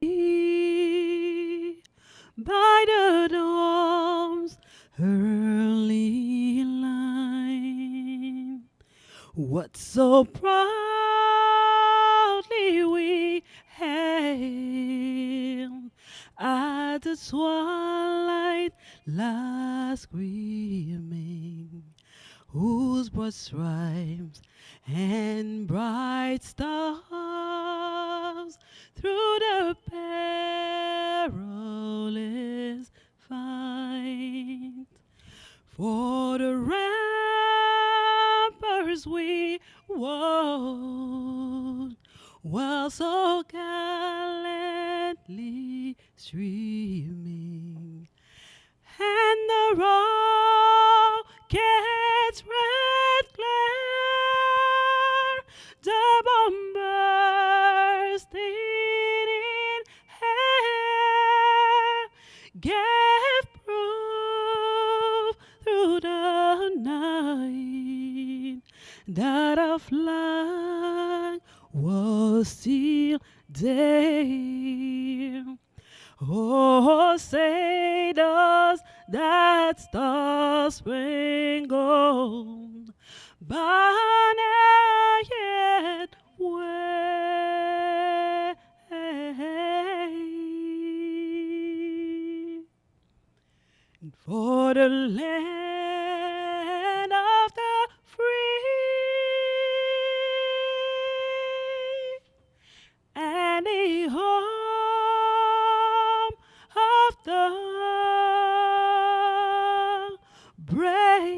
by the dawn's early light. What so proudly we hailed at the twilight last gleaming, whose broad stripes and bright stars through the perilous fight. For the ramparts we won, while so gallantly streaming, and the rocket's red glare, the bombers in air, gave proof through the night that our flag was still there. Oh, say does that star-spangled banner yet wave? And for the land of the free and the home of the brave.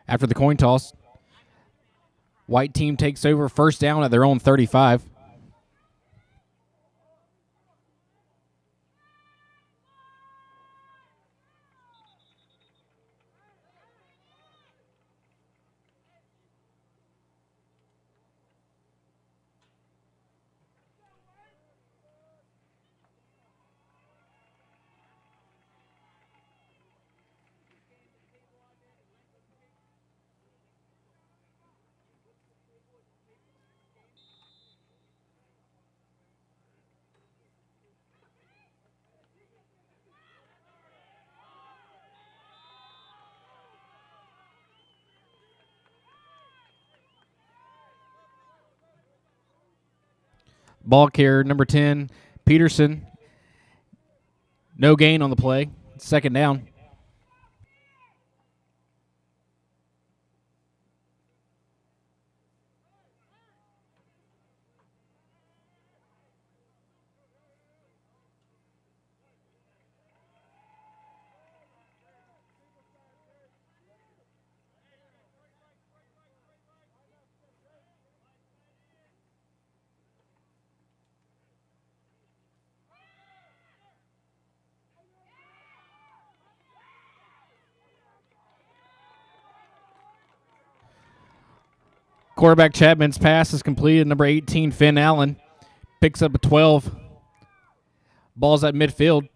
After the coin toss, white team takes over first down at their own 35. Ball carrier number 10, Peterson. No gain on the play. Second down. Quarterback Chapman's pass is completed. Number 18, Finn Allen, picks up a 12. Ball's at midfield.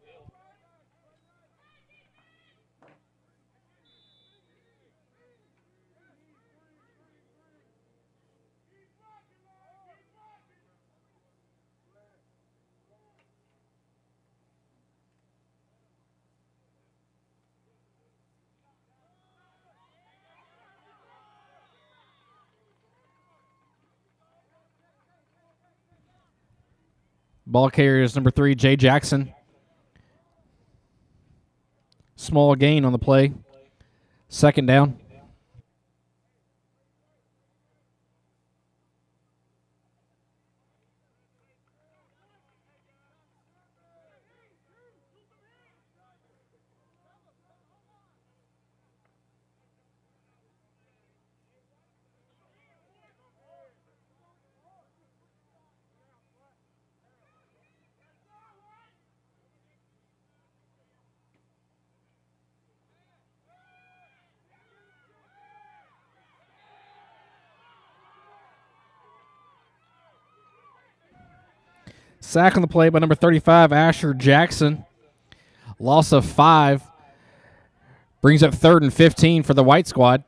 Ball carrier is number 3, Jay Jackson. Small gain on the play. Second down. Sack on the play by number 35, Asher Jackson. Loss of 5. Brings up 3rd and 15 for the white squad.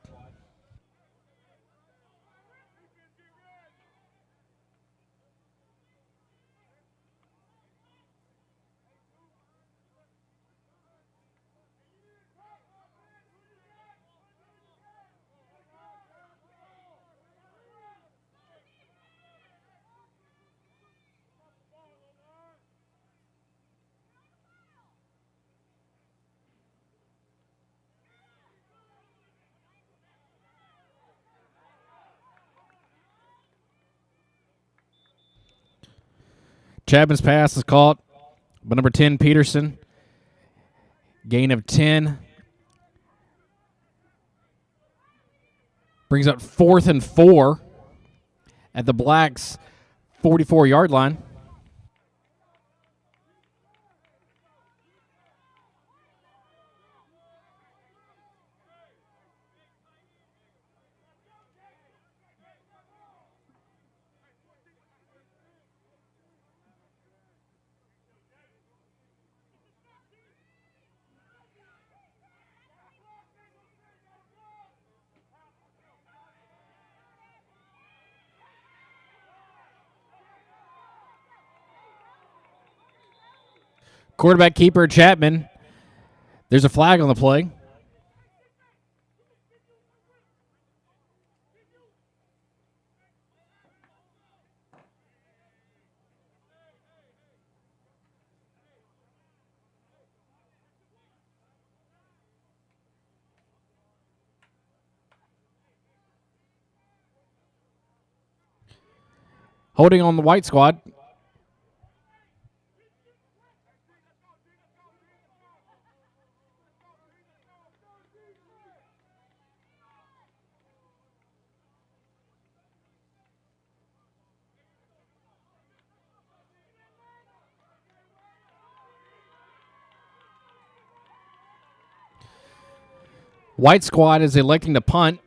Chapman's pass is caught by number 10, Peterson. Gain of 10. Brings up 4th and 4 at the Blacks' 44-yard line. Quarterback keeper Chapman. There's a flag on the play. Holding on the white squad. White squad is electing to punt.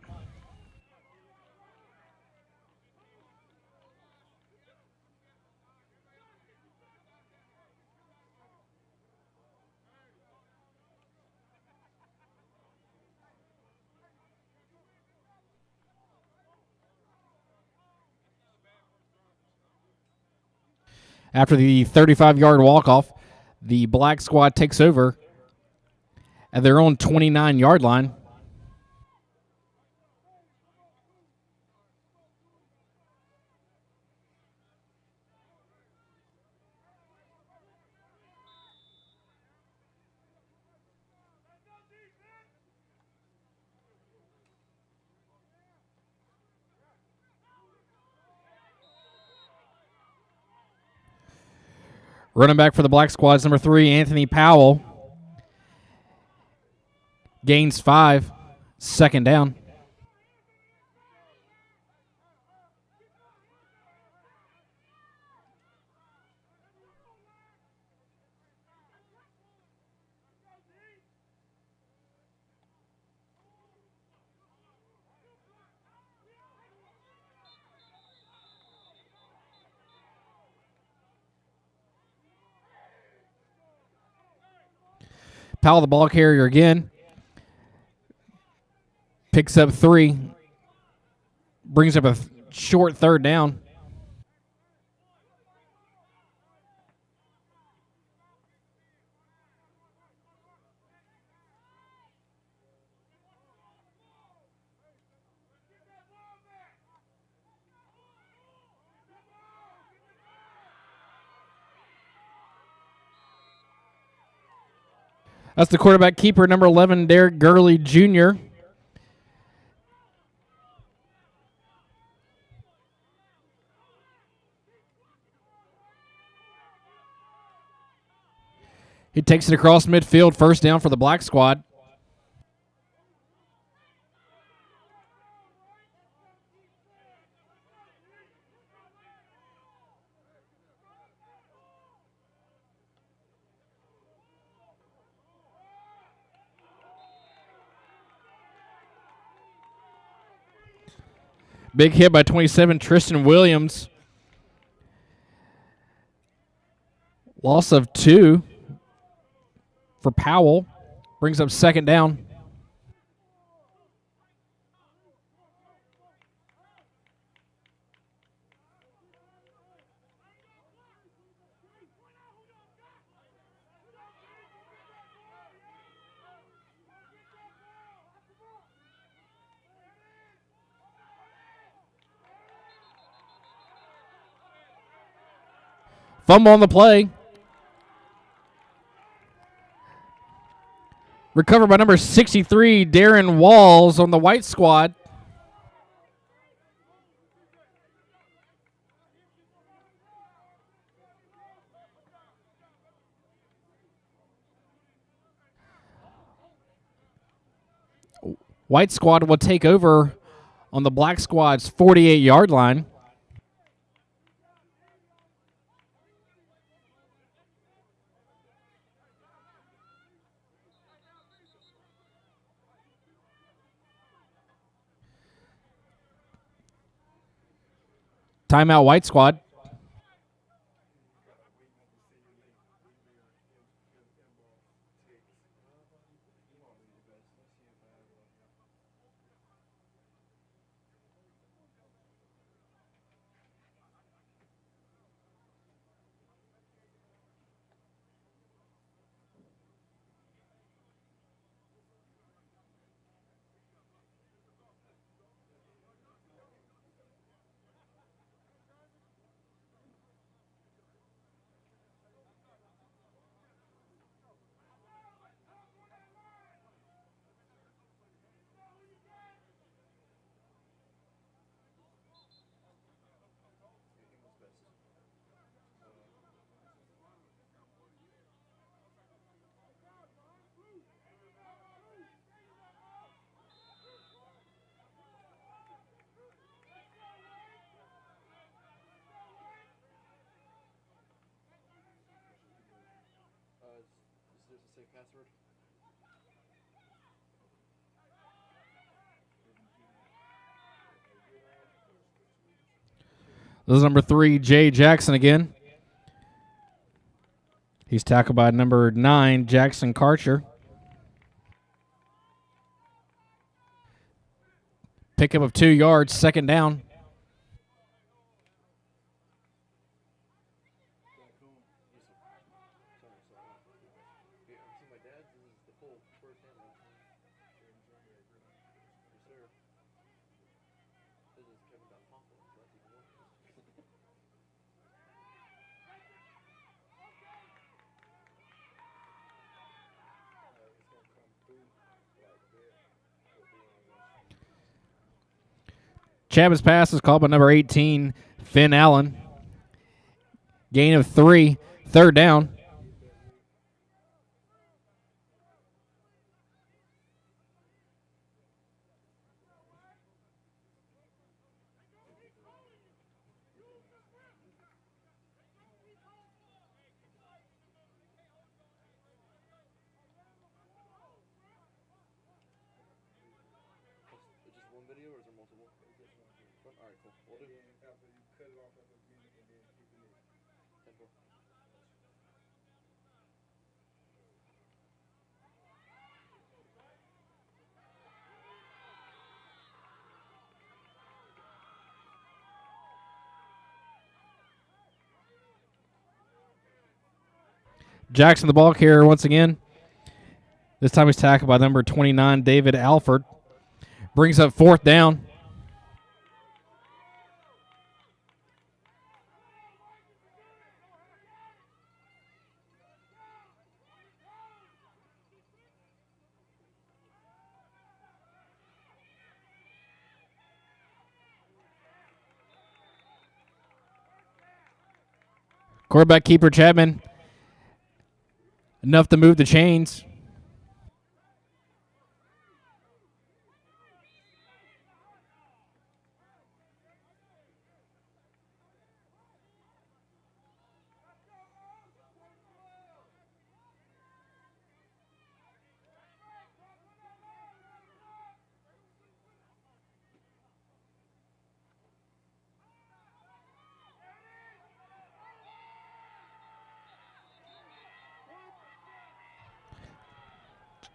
After the 35-yard walk-off, the black squad takes over at their own 29-yard line. Running back for the black squad is number 3, Anthony Powell. Gains 5. Second down. Powell, the ball carrier again. Picks up 3. Brings up a short 3rd down. That's the quarterback keeper, number 11, Derek Gurley Jr. He takes it across midfield, first down for the black squad. Big hit by 27, Tristan Williams. Loss of 2 for Powell. Brings up second down. Fumble on the play. Recovered by number 63, Darren Walls on the white squad. White squad will take over on the black squad's 48-yard line. Timeout, white squad. This is number 3, Jay Jackson again. He's tackled by number 9, Jackson Karcher. Pickup of 2 yards, second down. Chapman's pass is called by number 18, Finn Allen. Gain of 3, third down. Jackson, the ball carrier once again. This time he's tackled by number 29, David Alford. Brings up fourth down. Quarterback keeper Chapman. Enough to move the chains.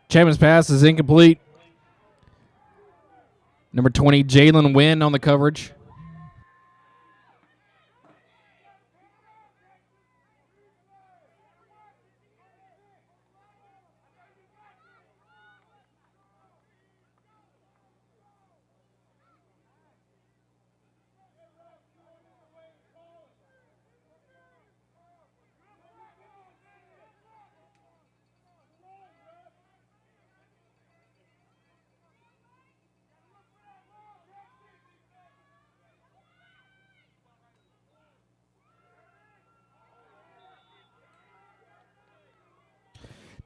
Chapman's pass is incomplete. Number 20, Jalen Wynn on the coverage.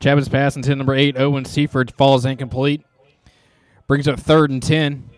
Chapman's pass into number 8, Owen Seaford, falls incomplete. Brings up 3rd and 10.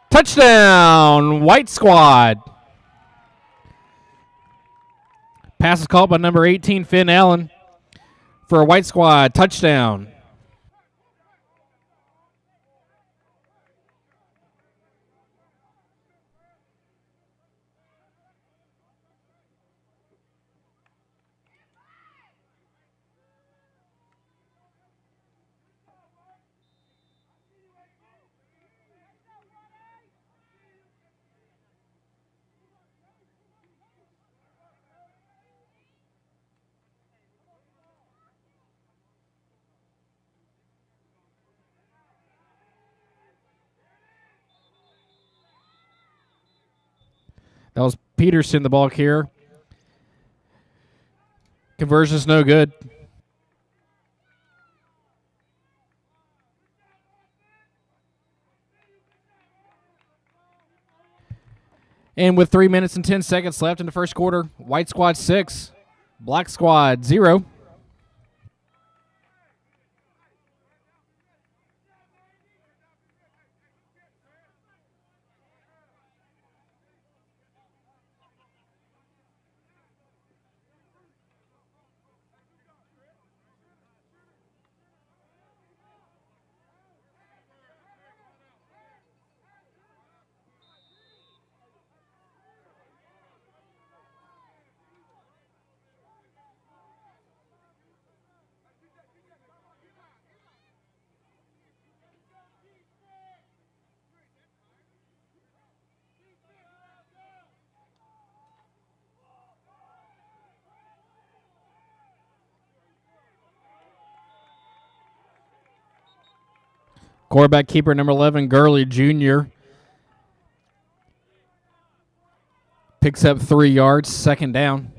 Touchdown, White Squad. Pass is caught by number 18, Finn Allen, for a White Squad touchdown. That was Peterson, the ball carrier. Conversion's no good. And with 3 minutes and 10 seconds left in the first quarter, White Squad 6, Black Squad 0. Quarterback keeper number 11, Gurley Jr. Picks up 3 yards, 2nd down.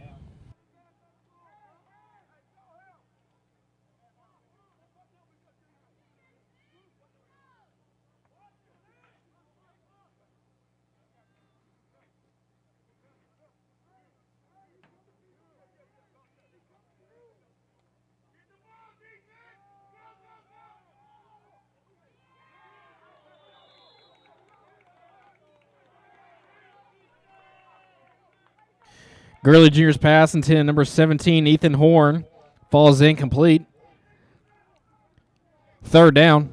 Gurley Jr.'s pass into number 17, Ethan Horn, falls incomplete. 3rd down.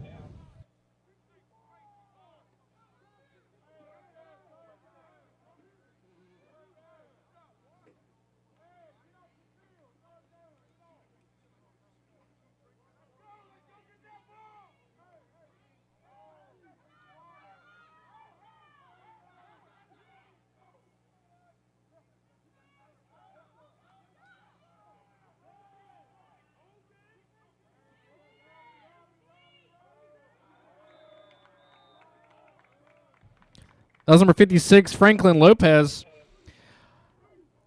That was number 56, Franklin Lopez,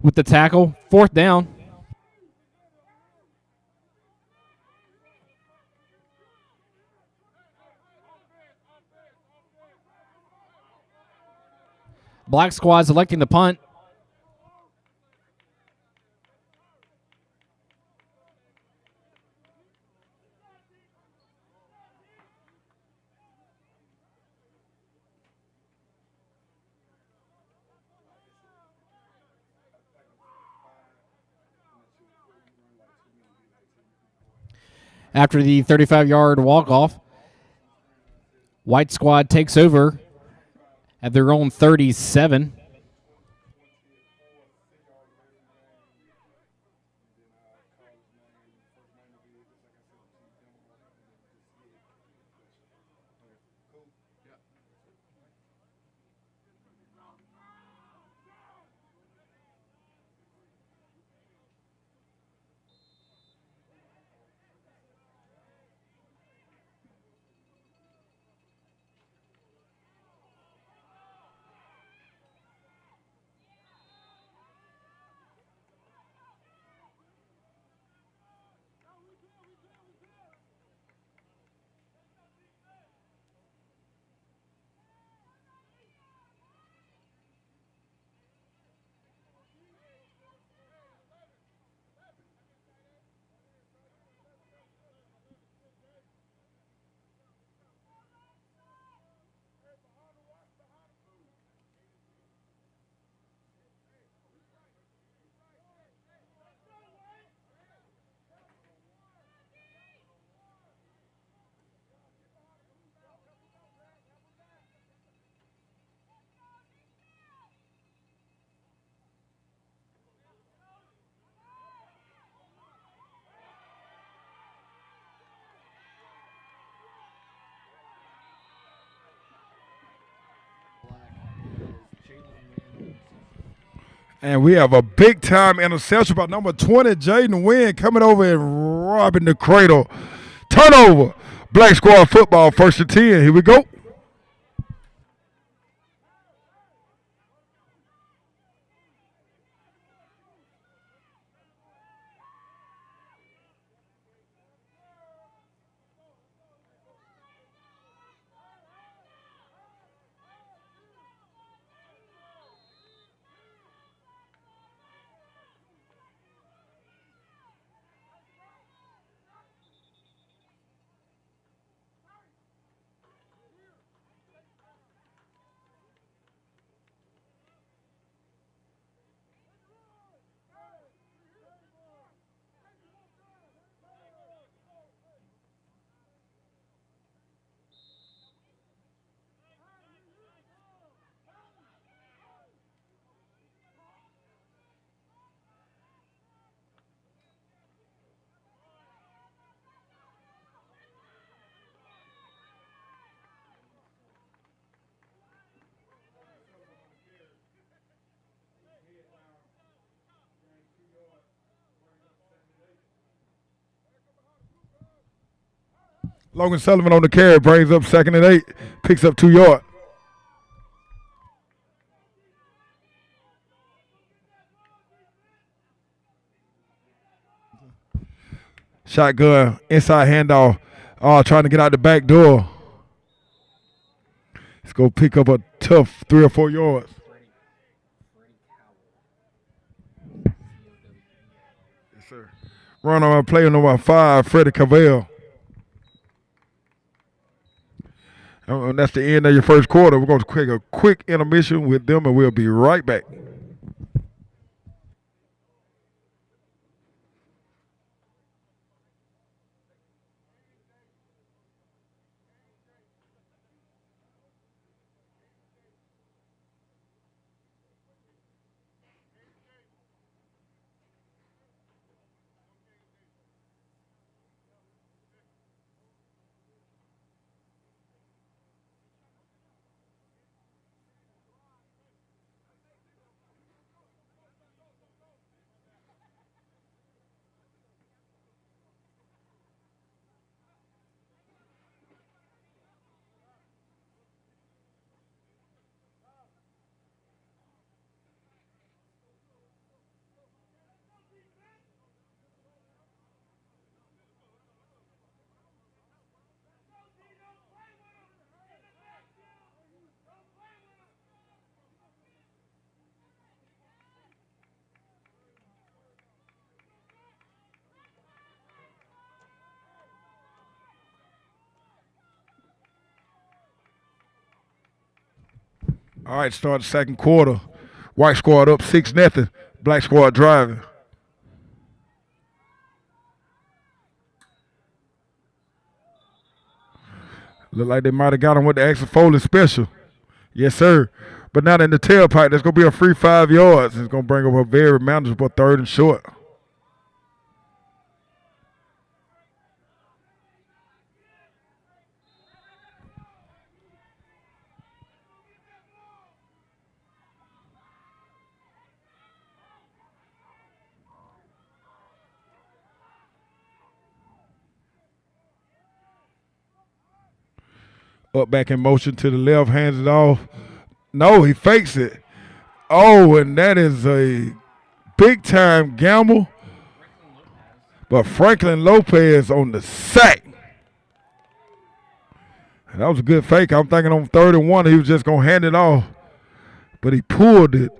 with the tackle. 4th down. Black squad's electing to punt. After the 35-yard walk-off, white squad takes over at their own 37. And we have a big-time interception by number 20, Jaden Wynn, coming over and robbing the cradle. Turnover. Black squad football, 1st and 10. Here we go. Logan Sullivan on the carry, brings up 2nd and 8, picks up 2 yards. Shotgun, inside handoff, trying to get out the back door. Let's go pick up a tough 3 or 4 yards. Yes, sir. Run on play number 5, Freddie Cavell. And that's the end of your first quarter. We're going to take a quick intermission with them, and we'll be right back. All right, start the second quarter. White squad up 6-0. Black squad driving. Look like they might have got him with the extra folding special. Yes, sir. But not in the tailpipe. That's going to be a free 5 yards. It's going to bring up a very manageable 3rd and short. Up back in motion to the left, hands it off. No, he fakes it. Oh, and that is a big-time gamble. But Franklin Lopez on the sack. And that was a good fake. I'm thinking on 3rd and 1 he was just going to hand it off. But he pulled it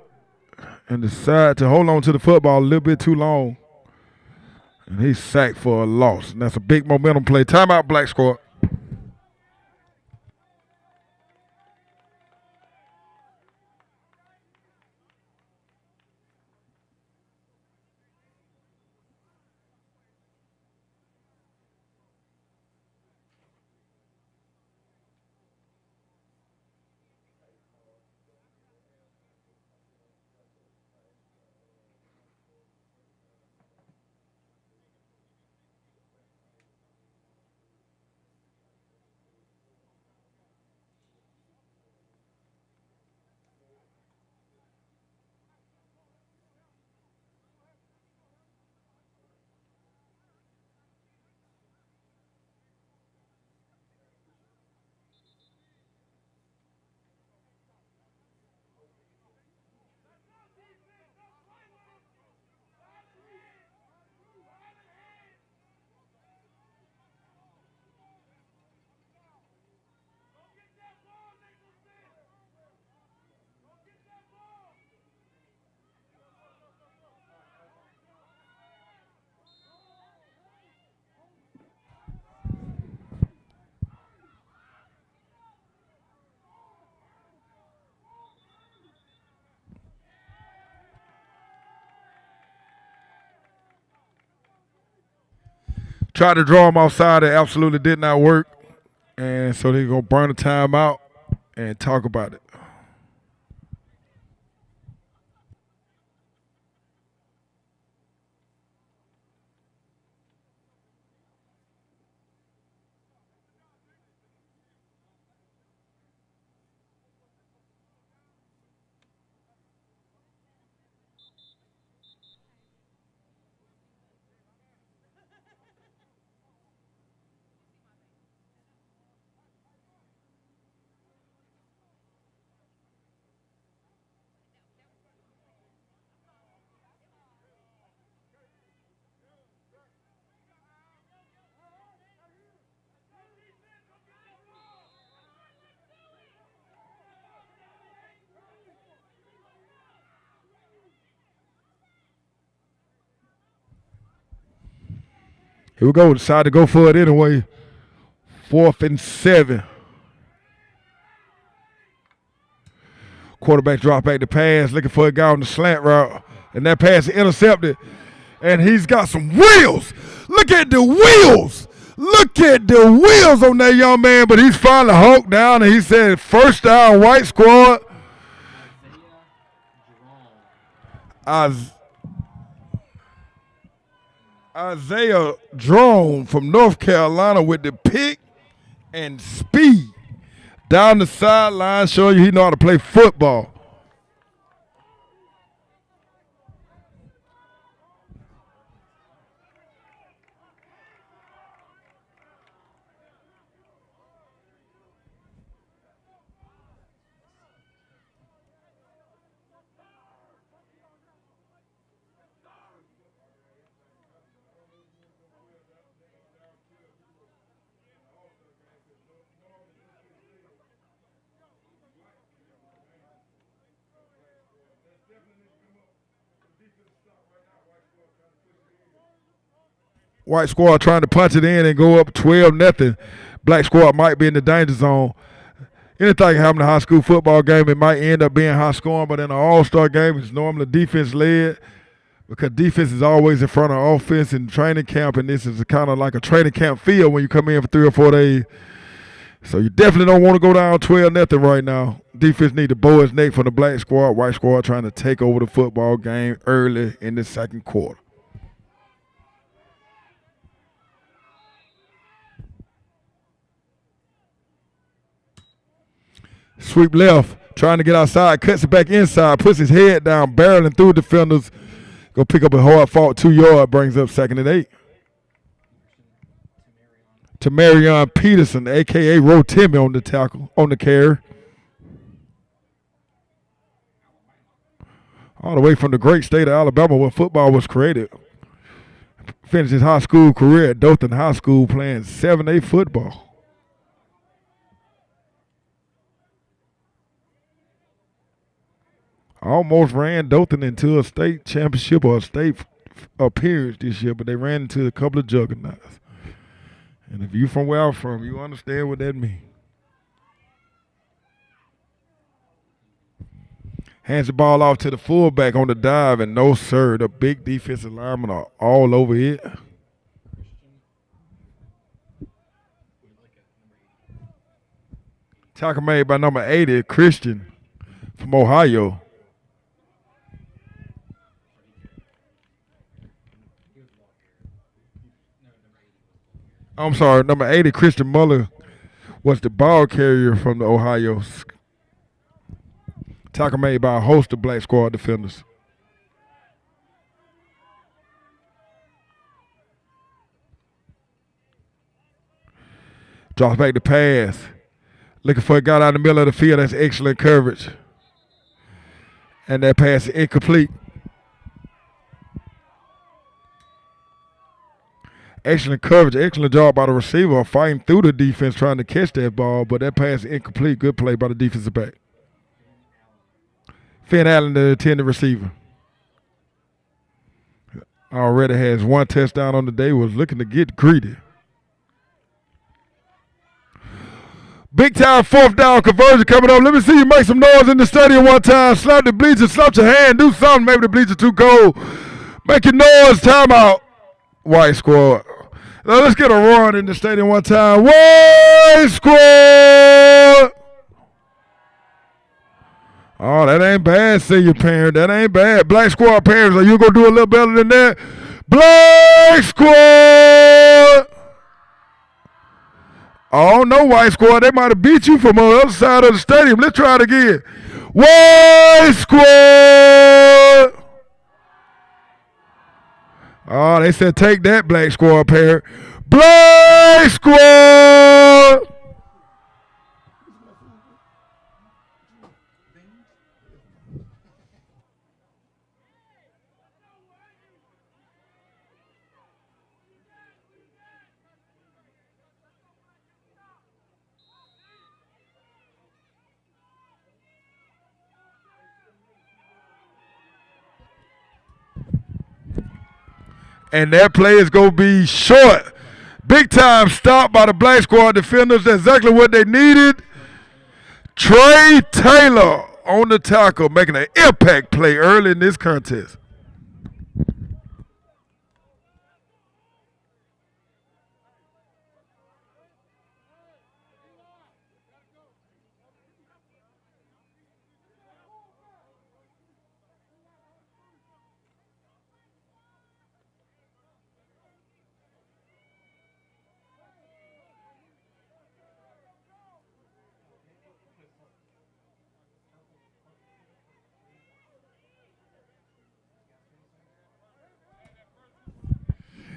and decided to hold on to the football a little bit too long. And he's sacked for a loss. And that's a big momentum play. Timeout, Black Squad. Tried to draw him outside. It absolutely did not work. And so they're going to burn the timeout and talk about it. Here we go. Decide to go for it anyway. 4th and 7. Quarterback drop back to pass, looking for a guy on the slant route. And that pass is intercepted. And he's got some wheels. Look at the wheels. Look at the wheels on that young man. But he's finally hulked down, and he said, first down, White squad. Isaiah Drone from North Carolina with the pick and speed down the sideline, showing you he know how to play football. White squad trying to punch it in and go up 12-0. Black squad might be in the danger zone. Anything can happen in a high school football game. It might end up being high scoring, but in an all-star game, it's normally defense-led because defense is always in front of offense in training camp, and this is kind of like a training camp field when you come in for 3 or 4 days. So you definitely don't want to go down 12-0 right now. Defense need to bow its neck from the black squad, white squad trying to take over the football game early in the second quarter. Sweep left, trying to get outside, cuts it back inside, puts his head down, barreling through defenders. Go pick up a hard fought 2 yard, brings up 2nd and 8. To Marion Peterson, a.k.a. Rotimi on the tackle, on the carry. All the way from the great state of Alabama where football was created. Finished his high school career at Dothan High School playing 7A football. Almost ran Dothan into a state championship or a state appearance this year, but they ran into a couple of juggernauts. And if you from where I'm from, you understand what that means. Hands the ball off to the fullback on the dive, and no, sir, the big defensive linemen are all over it. Tackle made by number 80, Christian from Ohio. I'm sorry, number 80, Christian Muller, was the ball carrier from the Ohio. Tackle made by a host of black squad defenders. Drops back the pass. Looking for a guy out in the middle of the field. That's excellent coverage. And that pass is incomplete. Excellent coverage, excellent job by the receiver fighting through the defense trying to catch that ball, but that pass is incomplete. Good play by the defensive back. Finn Allen, the intended receiver. Already has 1 touchdown on the day, was looking to get greedy. Big time 4th down conversion coming up. Let me see you make some noise in the stadium one time. Slap the bleachers, slap your hand, do something. Maybe the bleachers too cold. Make your noise, timeout. White squad. Now let's get a run in the stadium one time. White squad! Oh, that ain't bad, senior parent. That ain't bad. Black squad parents, are you going to do a little better than that? Black squad! Oh, no, white squad. They might have beat you from on the other side of the stadium. Let's try it again. White squad! Oh, they said take that, black squad parent. Black squad! And that play is going to be short. Big time stop by the black squad defenders. That's exactly what they needed. Trey Taylor on the tackle, making an impact play early in this contest.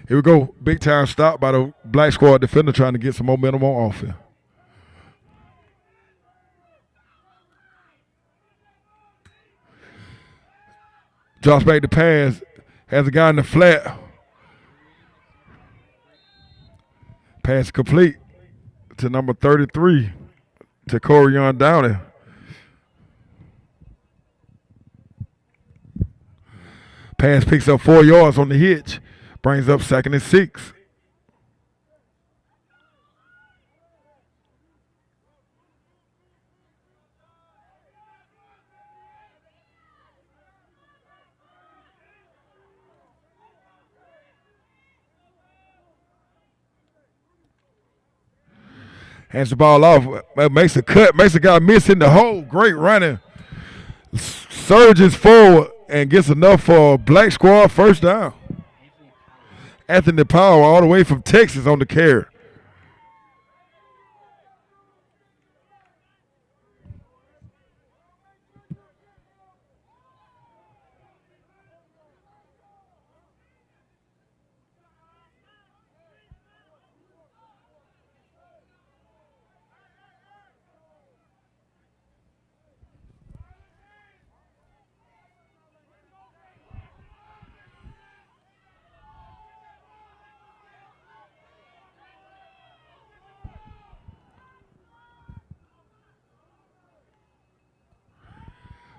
Here we go. Big time stop by the black squad defender trying to get some momentum on offense. Drops back the pass. Has a guy in the flat. Pass complete to number 33, to Corian Downey. Pass picks up 4 yards on the hitch. Brings up 2nd and 6. Hands the ball off. Makes a cut. Makes a guy miss in the hole. Great running. Surges forward and gets enough for a black squad first down. Anthony Powell all the way from Texas on the carry.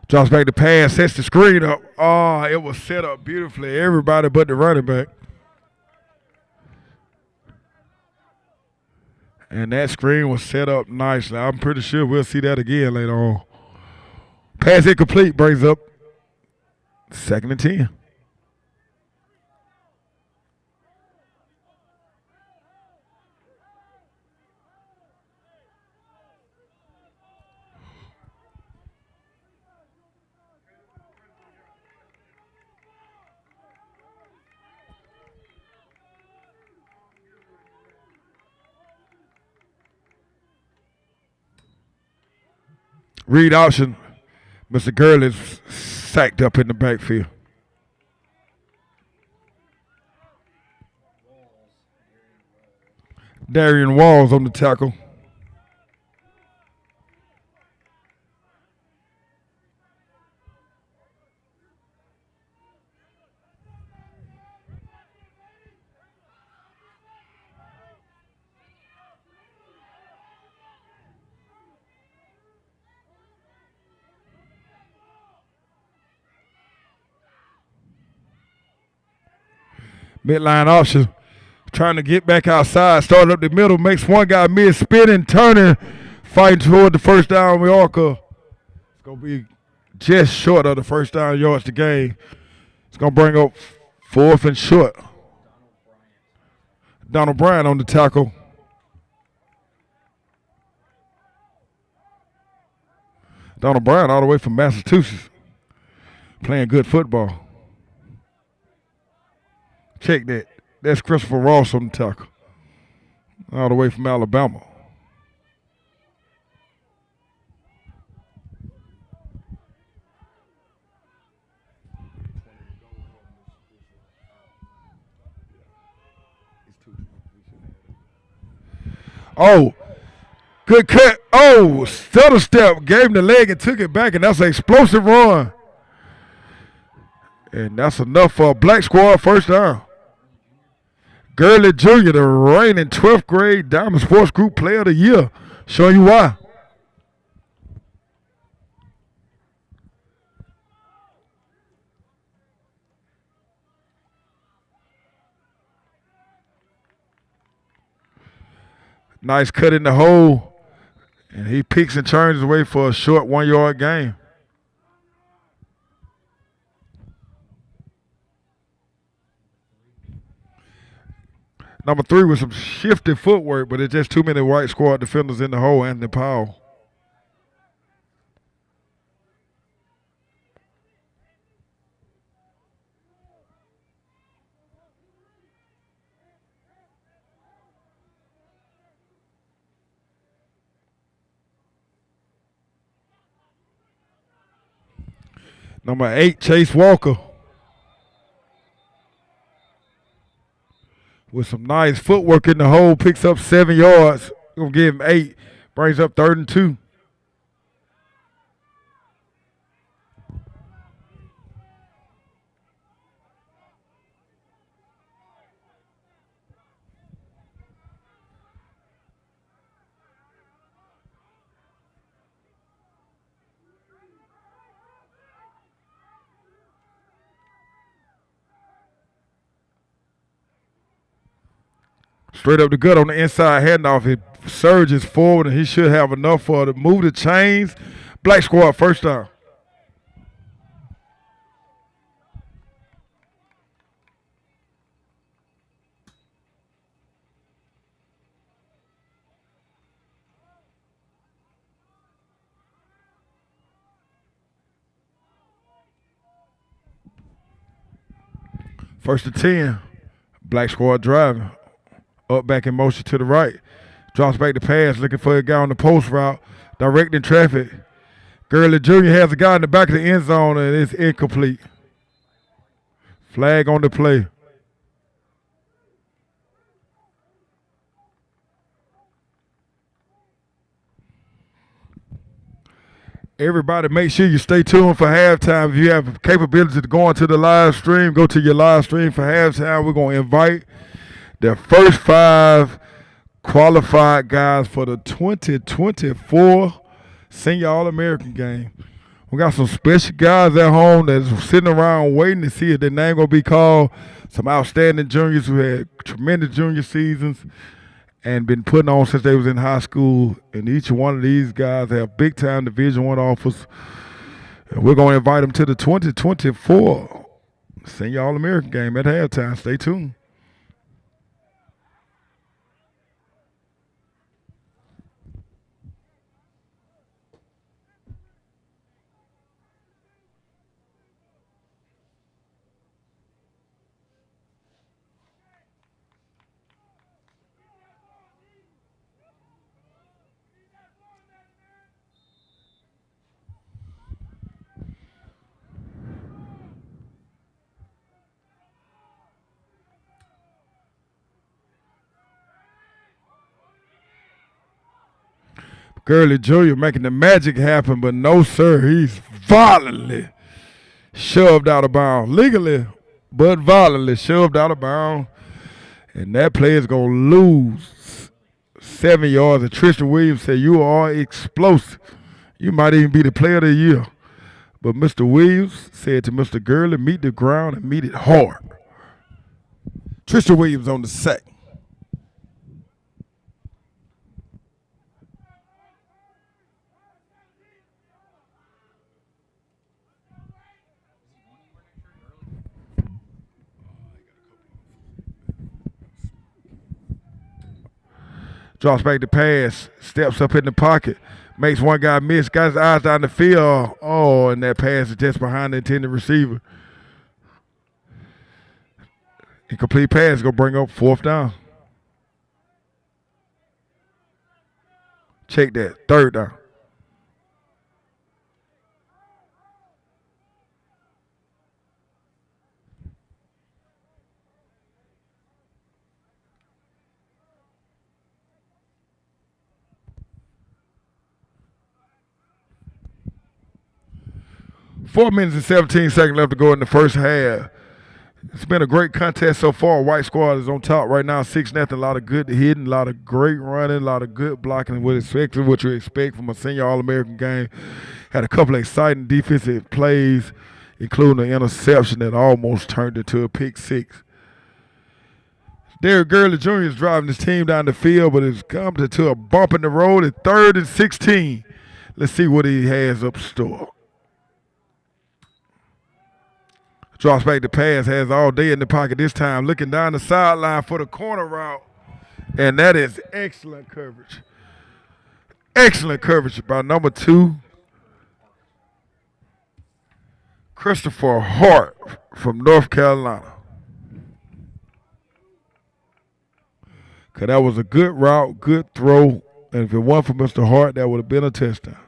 Drops back the pass, sets the screen up. Oh, it was set up beautifully. Everybody but the running back. And that screen was set up nicely. I'm pretty sure we'll see that again later on. Pass incomplete brings up 2nd and 10. Read option. Mr. Gurley's sacked up in the backfield. Darian Walls on the tackle. Midline option. Trying to get back outside. Started up the middle. Makes one guy miss. Spinning, turning. Fighting toward the first down. Mallorca. It's going to be just short of the first down yards to gain. It's going to bring up 4th and short. Donald Bryant on the tackle. Donald Bryant all the way from Massachusetts. Playing good football. Check that. That's Christopher Ross on the tackle. All the way from Alabama. Oh, good cut. Oh, stutter step. Gave him the leg and took it back, and that's an explosive run. And that's enough for a black squad first down. Gurley Jr., the reigning 12th grade Diamond Sports Group Player of the Year. Showing you why. Nice cut in the hole. And he peeks and turns away for a short 1-yard gain. Number 3 with some shifty footwork, but it's just too many white squad defenders in the hole. Anthony Powell. Number 8, Chase Walker. With some nice footwork in the hole, picks up 7 yards. Gonna give him 8. Brings up 3rd and 2. Straight up the gut on the inside handoff. He surges forward, and he should have enough for to move the chains. Black squad first down. First and 10. Black squad driving. Up back in motion to the right. Drops back the pass, looking for a guy on the post route. Directing traffic. Gurley Jr. has a guy in the back of the end zone, and it's incomplete. Flag on the play. Everybody, make sure you stay tuned for halftime. If you have capability to go into the live stream, go to your live stream for halftime. We're going to invite the first 5 qualified guys for the 2024 Senior All-American game. We got some special guys at home that's sitting around waiting to see if their name going to be called. Some outstanding juniors who had tremendous junior seasons and been putting on since they was in high school. And each one of these guys have big-time Division I offers. And we're going to invite them to the 2024 Senior All-American game at halftime. Stay tuned. Gurley Jr. making the magic happen, but no, sir. He's violently shoved out of bounds. Legally, but violently shoved out of bounds. And that player is going to lose 7 yards. And Tristan Williams said, you are explosive. You might even be the player of the year. But Mr. Williams said to Mr. Gurley, meet the ground and meet it hard. Tristan Williams on the sack. Drops back the pass, steps up in the pocket, makes one guy miss, got his eyes down the field. Oh, and that pass is just behind the intended receiver. Incomplete pass going to bring up 4th down. Check that, 3rd down. Four minutes and 17 seconds left to go in the first half. It's been a great contest so far. White squad is on top right now, 6-0. A lot of good hitting, a lot of great running, a lot of good blocking. What you expect from a Senior All-American game. Had a couple of exciting defensive plays, including an interception that almost turned into a pick 6. Derek Gurley Jr. is driving his team down the field, but it's come to a bump in the road at 3rd and 16. Let's see what he has up store. Drops back the pass, has all day in the pocket this time, looking down the sideline for the corner route. And that is excellent coverage. Excellent coverage by number 2, Christopher Hart from North Carolina. Because that was a good route, good throw. And if it weren't for Mr. Hart, that would have been a touchdown.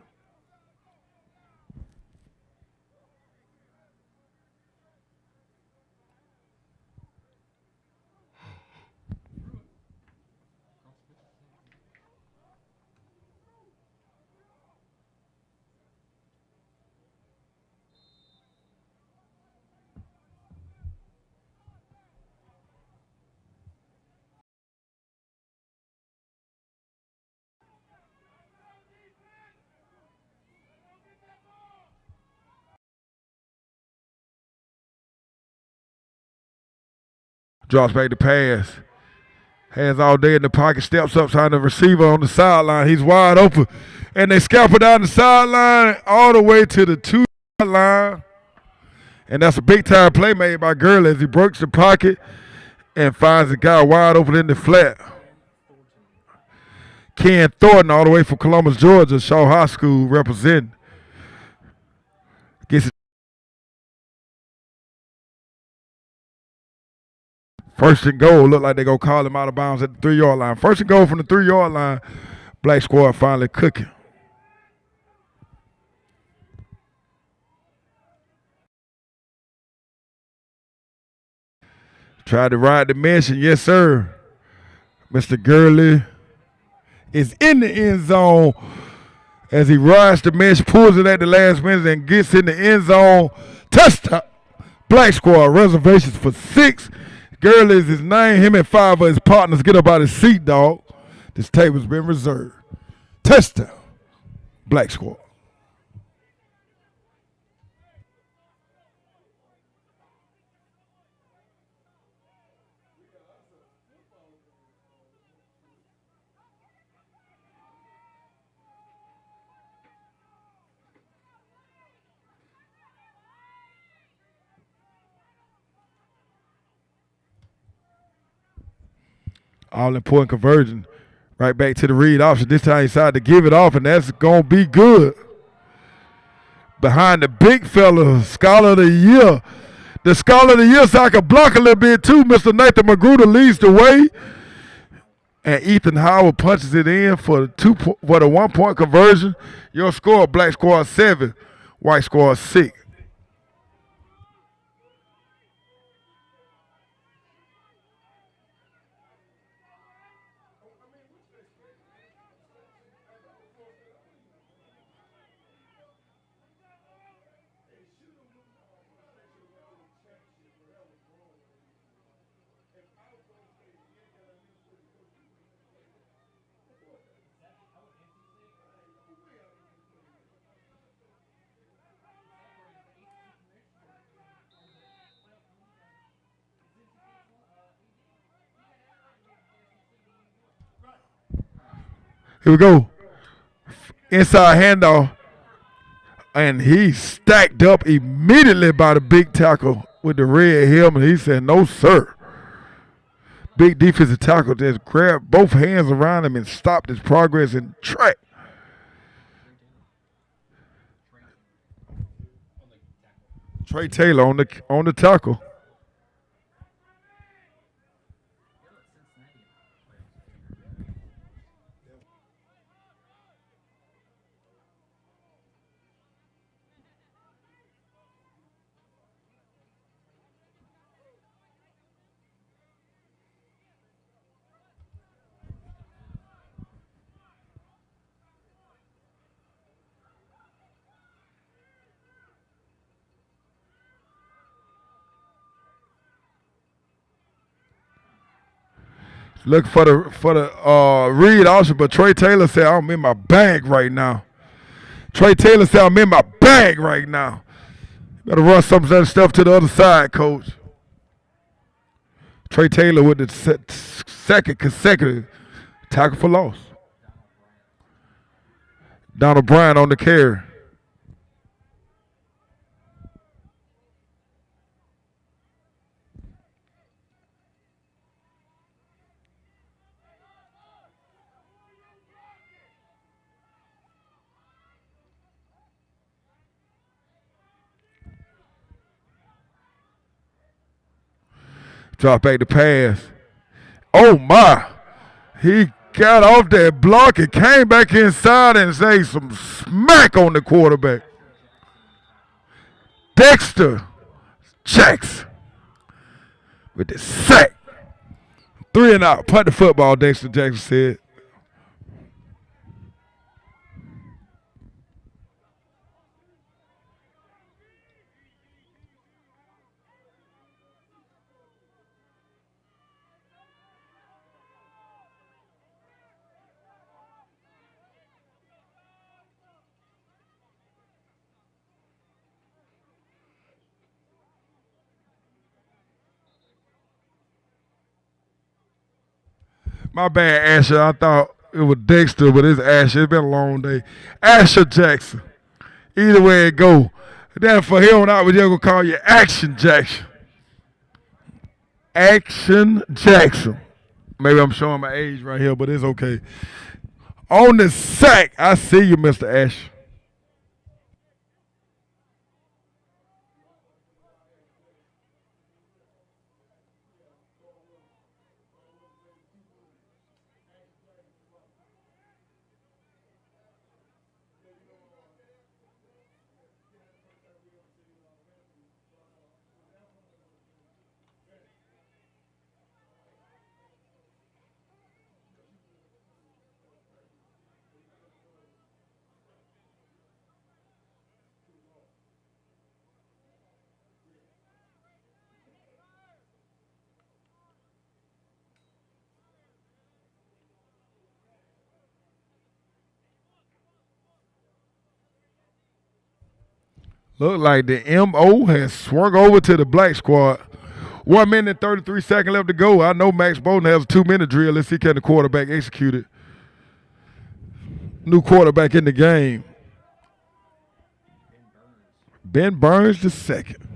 Drops back the pass. Has all day in the pocket, steps up behind the receiver on the sideline. He's wide open. And they scalp it down the sideline all the way to the 2-yard line. And that's a big-time play made by Gurley as he breaks the pocket and finds the guy wide open in the flat. Ken Thornton all the way from Columbus, Georgia, Shaw High School representing. Gets it. First and goal. Look like they're going to call him out of bounds at the 3-yard line. First and goal from the 3-yard line. Black squad finally cooking. Tried to ride the mission. Yes, sir. Mr. Gurley is in the end zone as he rides the mesh, pulls it at the last minute, and gets in the end zone. Touchdown. Black squad reservations for 6. Gurley is his name. Him and 5 of his partners get up out of his seat, dog. This table's been reserved. Touchdown. Black squad. All important conversion. Right back to the read option. This time he decided to give it off, and that's going to be good. Behind the big fella, Scholar of the Year. The Scholar of the Year, so I can block a little bit too. Mr. Nathan Magruder leads the way. And Ethan Howard punches it in for the 1-point conversion. Your score, Black Squad 7, White Squad 6. Here we go. Inside handoff. And he stacked up immediately by the big tackle with the red helmet. He said, no, sir. Big defensive tackle just grabbed both hands around him and stopped his progress in track. Trey Taylor on the tackle. Looking for the read option, but Trey Taylor said, I'm in my bag right now. Trey Taylor said, I'm in my bag right now. Better run some of that stuff to the other side, coach. Trey Taylor with the second consecutive tackle for loss. Donald Bryan on the carry. Drop back the pass. Oh, my. He got off that block and came back inside and say some smack on the quarterback. Dexter Jackson with the sack. 3 and out. Punt the football, Dexter Jackson said. My bad, Asher. I thought it was Dexter, but it's Asher. It's been a long day. Asher Jackson. Either way it go. Then for here on out, we're just going to call you Action Jackson. Action Jackson. Maybe I'm showing my age right here, but it's okay. On the sack, I see you, Mr. Asher. Look like the MO has swung over to the black squad. 1 minute and 33 seconds left to go. I know Max Bowden has a 2-minute drill. Let's see can the quarterback execute it. New quarterback in the game. Ben Burns the second.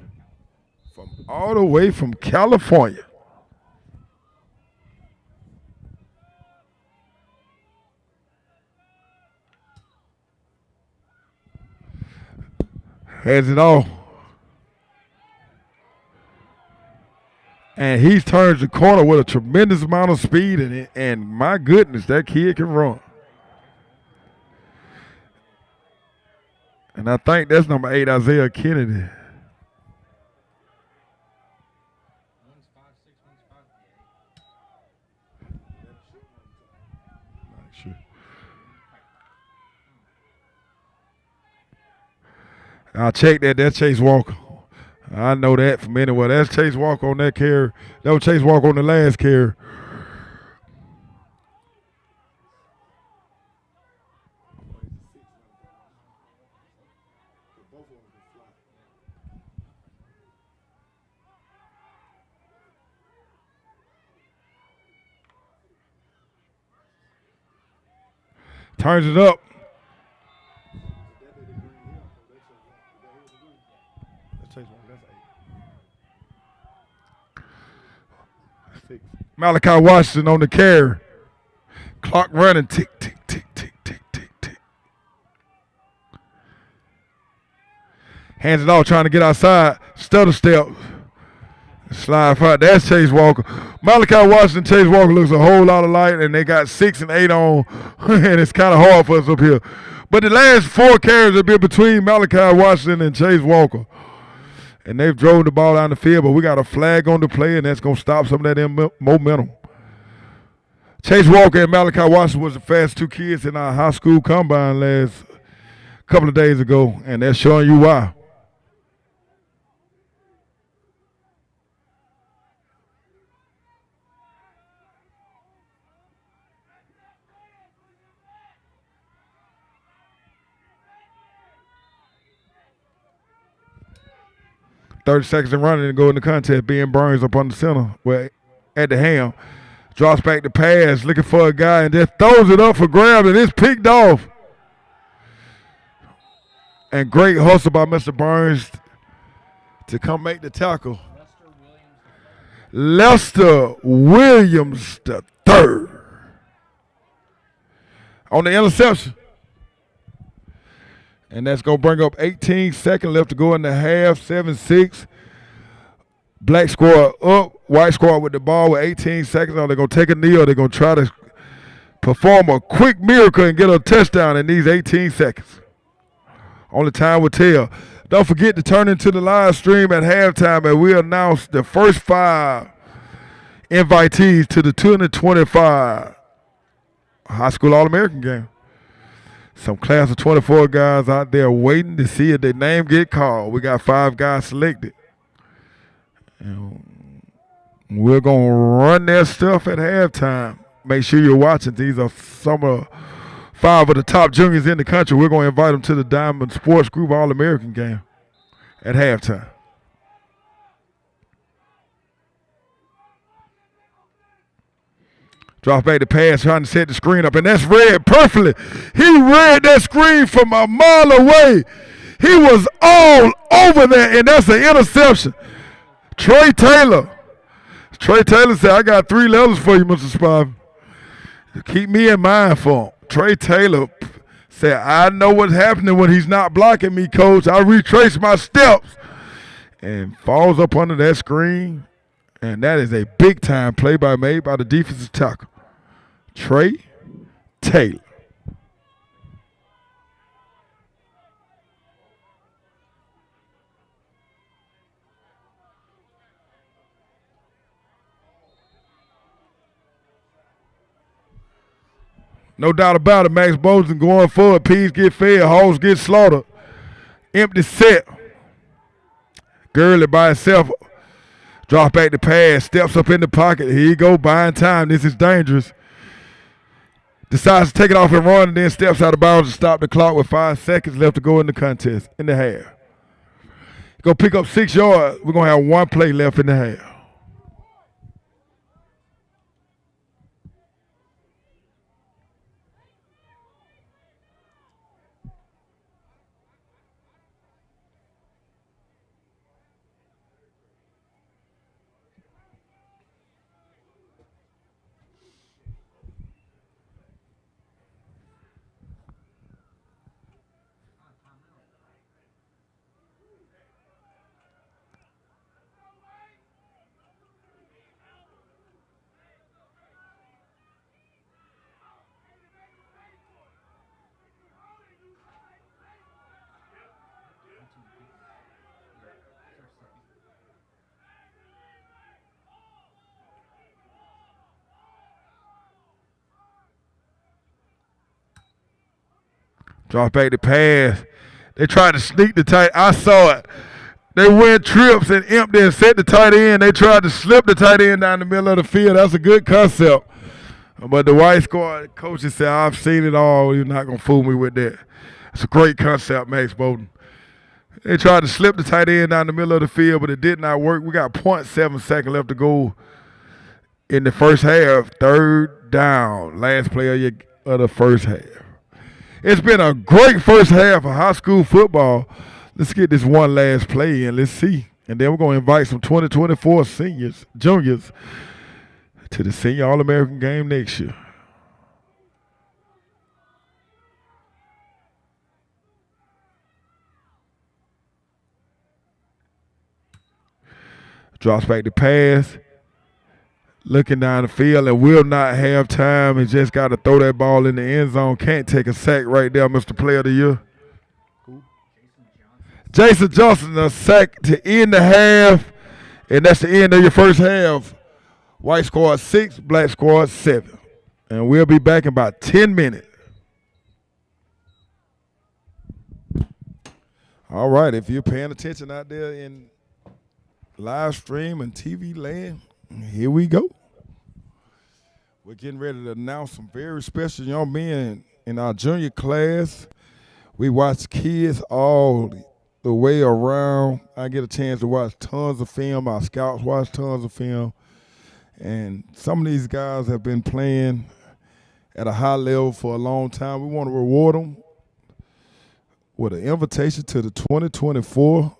From all the way from California. Has it all. And he turns the corner with a tremendous amount of speed, and my goodness, that kid can run. And I think that's number 8, Isaiah Kennedy. I'll check that. That's Chase Walker. I know that from anywhere. That's Chase Walker on that carry. That was Chase Walker on the last carry. Turns it up. Malachi Washington on the carry. Clock running. Tick, tick, tick, tick, tick, tick, tick. Hands it off, trying to get outside. Stutter step. Slide fight. That's Chase Walker. Malachi Washington, Chase Walker looks a whole lot alike, and they got 6 and 8 on, and it's kind of hard for us up here. But the last 4 carries have been between Malachi Washington and Chase Walker. And they've drove the ball down the field, but we got a flag on the play, and that's going to stop some of that momentum. Chase Walker and Malachi Washington was the fastest 2 kids in our high school combine last couple of days ago, and that's showing you why. .30 seconds and running to go in the contest. Ben Burns up on the center, at the ham. Drops back the pass, looking for a guy, and just throws it up for grabs, and it's picked off. And great hustle by Mr. Burns to come make the tackle. Lester Williams the third on the interception. And that's going to bring up 18 seconds left to go in the half, 7-6. Black squad up, white squad with the ball with 18 seconds on. They're going to take a knee or they're going to try to perform a quick miracle and get a touchdown in these 18 seconds. Only time will tell. Don't forget to turn into the live stream at halftime, and we announce the first 5 invitees to the 2025 High School All-American game. Some class of 24 guys out there waiting to see if their name get called. We got 5 guys selected. And we're going to run that stuff at halftime. Make sure you're watching. These are some of 5 of the top juniors in the country. We're going to invite them to the Diamond Sports Group All-American game at halftime. Drops back the pass, trying to set the screen up, and that's read perfectly. He read that screen from a mile away. He was all over there, and that's an interception. Trey Taylor said, I got 3 letters for you, Mr. Spivey. Keep me in mind for him. Trey Taylor said, I know what's happening when he's not blocking me, coach. I retrace my steps. And falls up under that screen. And that is a big-time play made by the defensive tackle, Trey Taylor. No doubt about it, Max Bowden going forward. Peas get fed, hogs get slaughtered. Empty set. Gurley by himself. Drop back the pass, steps up in the pocket. Here you go, buying time. This is dangerous. Decides to take it off and run, and then steps out of bounds to stop the clock with 5 seconds left to go in the contest, in the half. Go pick up 6 yards. We're going to have one play left in the half. Drop back the pass. They tried to sneak the tight. I saw it. They went trips and empty and set the tight end. They tried to slip the tight end down the middle of the field. That's a good concept. But the white squad coaches said, I've seen it all. You're not going to fool me with that. It's a great concept, Max Bowden. They tried to slip the tight end down the middle of the field, but it did not work. We got 0.7 seconds left to go in the first half. Third down. Last play of the first half. It's been a great first half of high school football. Let's get this one last play in. Let's see. And then we're going to invite some 2024 juniors to the Senior All-American game next year. Drops back the pass. Looking down the field and will not have time and just got to throw that ball in the end zone. Can't take a sack right there, Mr. Player of the Year. Jason Johnson, a sack to end the half, and that's the end of your first half. White squad 6, black squad 7. And we'll be back in about 10 minutes. All right, if you're paying attention out there in live stream and TV land, here we go. We're getting ready to announce some very special young men in our junior class. We watch kids all the way around. I get a chance to watch tons of film. Our scouts watch tons of film. And some of these guys have been playing at a high level for a long time. We want to reward them with an invitation to the 2024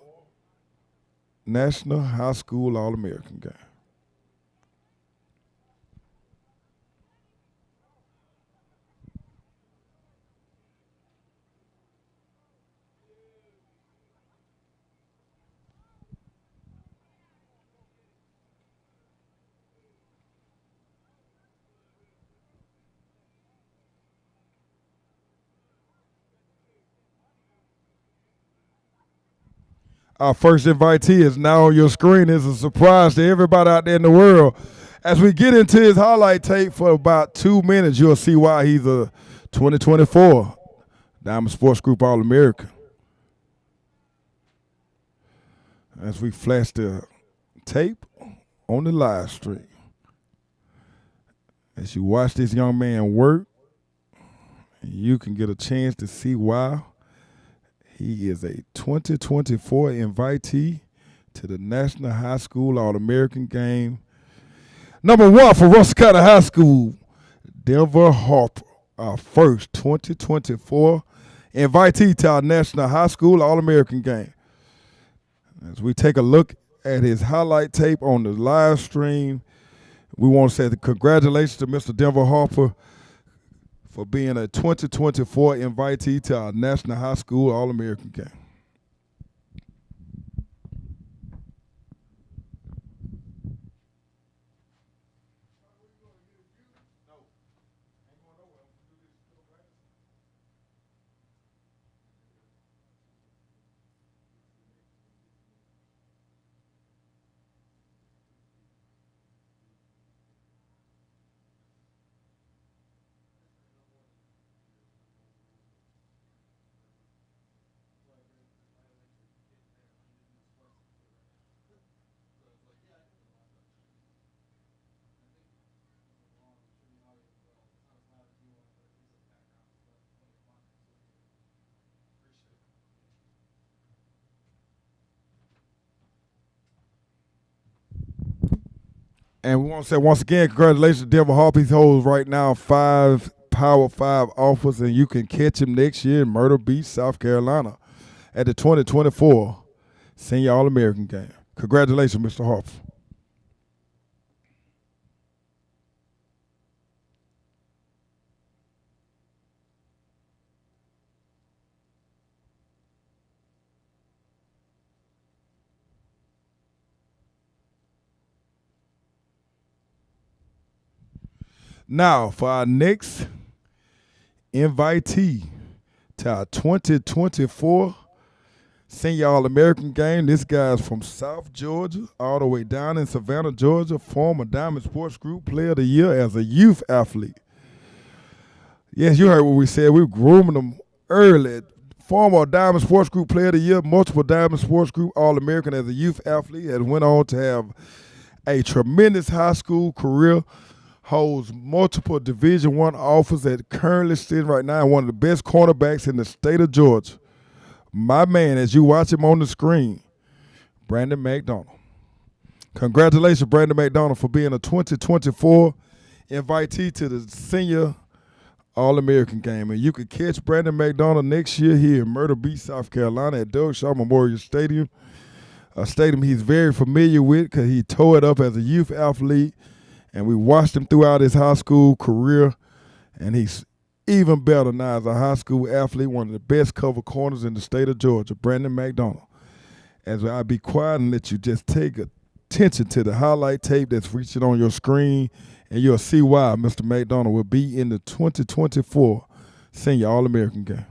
National High School All-American Game. Our first invitee is now on your screen. It's a surprise to everybody out there in the world. As we get into his highlight tape for about 2 minutes, you'll see why he's a 2024 Diamond Sports Group All-American. As we flash the tape on the live stream. As you watch this young man work, you can get a chance to see why he is a 2024 invitee to the National High School All-American Game. Number 1 for Russell County High School, Denver Harper, our first 2024 invitee to our National High School All-American Game. As we take a look at his highlight tape on the live stream, we want to say congratulations to Mr. Denver Harper for being a 2024 invitee to our National High School All-American Game. And we want to say once again, congratulations to Denver Harpies. He holds right now 5 Power 5 offers, and you can catch him next year in Myrtle Beach, South Carolina at the 2024 Senior All-American Game. Congratulations, Mr. Harper. Now, for our next invitee to our 2024 Senior All-American Game, this guy's from South Georgia, all the way down in Savannah, Georgia, former Diamond Sports Group Player of the Year as a youth athlete. Yes, you heard what we said. We were grooming him early. Former Diamond Sports Group Player of the Year, multiple Diamond Sports Group All-American as a youth athlete, and went on to have a tremendous high school career, holds multiple Division I offers that currently sitting right now one of the best cornerbacks in the state of Georgia. My man, as you watch him on the screen, Brandon McDonald. Congratulations, Brandon McDonald, for being a 2024 invitee to the Senior All-American Game. And you can catch Brandon McDonald next year here in Myrtle Beach, South Carolina at Doug Shaw Memorial Stadium, a stadium he's very familiar with because he tore it up as a youth athlete. And we watched him throughout his high school career, and he's even better now as a high school athlete, one of the best cover corners in the state of Georgia, Brandon McDonald. As I be quiet and let you just take attention to the highlight tape that's reaching on your screen, and you'll see why Mr. McDonald will be in the 2024 Senior All-American Game.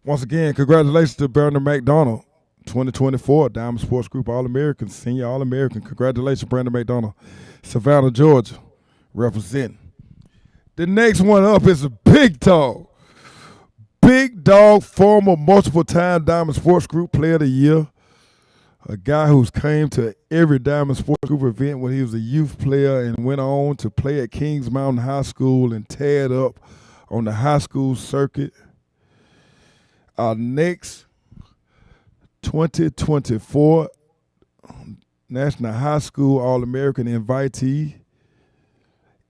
Once again, congratulations to Brandon McDonald, 2024 Diamond Sports Group All-American, Senior All-American. Congratulations, Brandon McDonald, Savannah, Georgia, representing. The next one up is a big dog. Big dog, former multiple-time Diamond Sports Group Player of the Year. A guy who's came to every Diamond Sports Group event when he was a youth player and went on to play at Kings Mountain High School and tear it up on the high school circuit. Our next 2024 National High School All-American invitee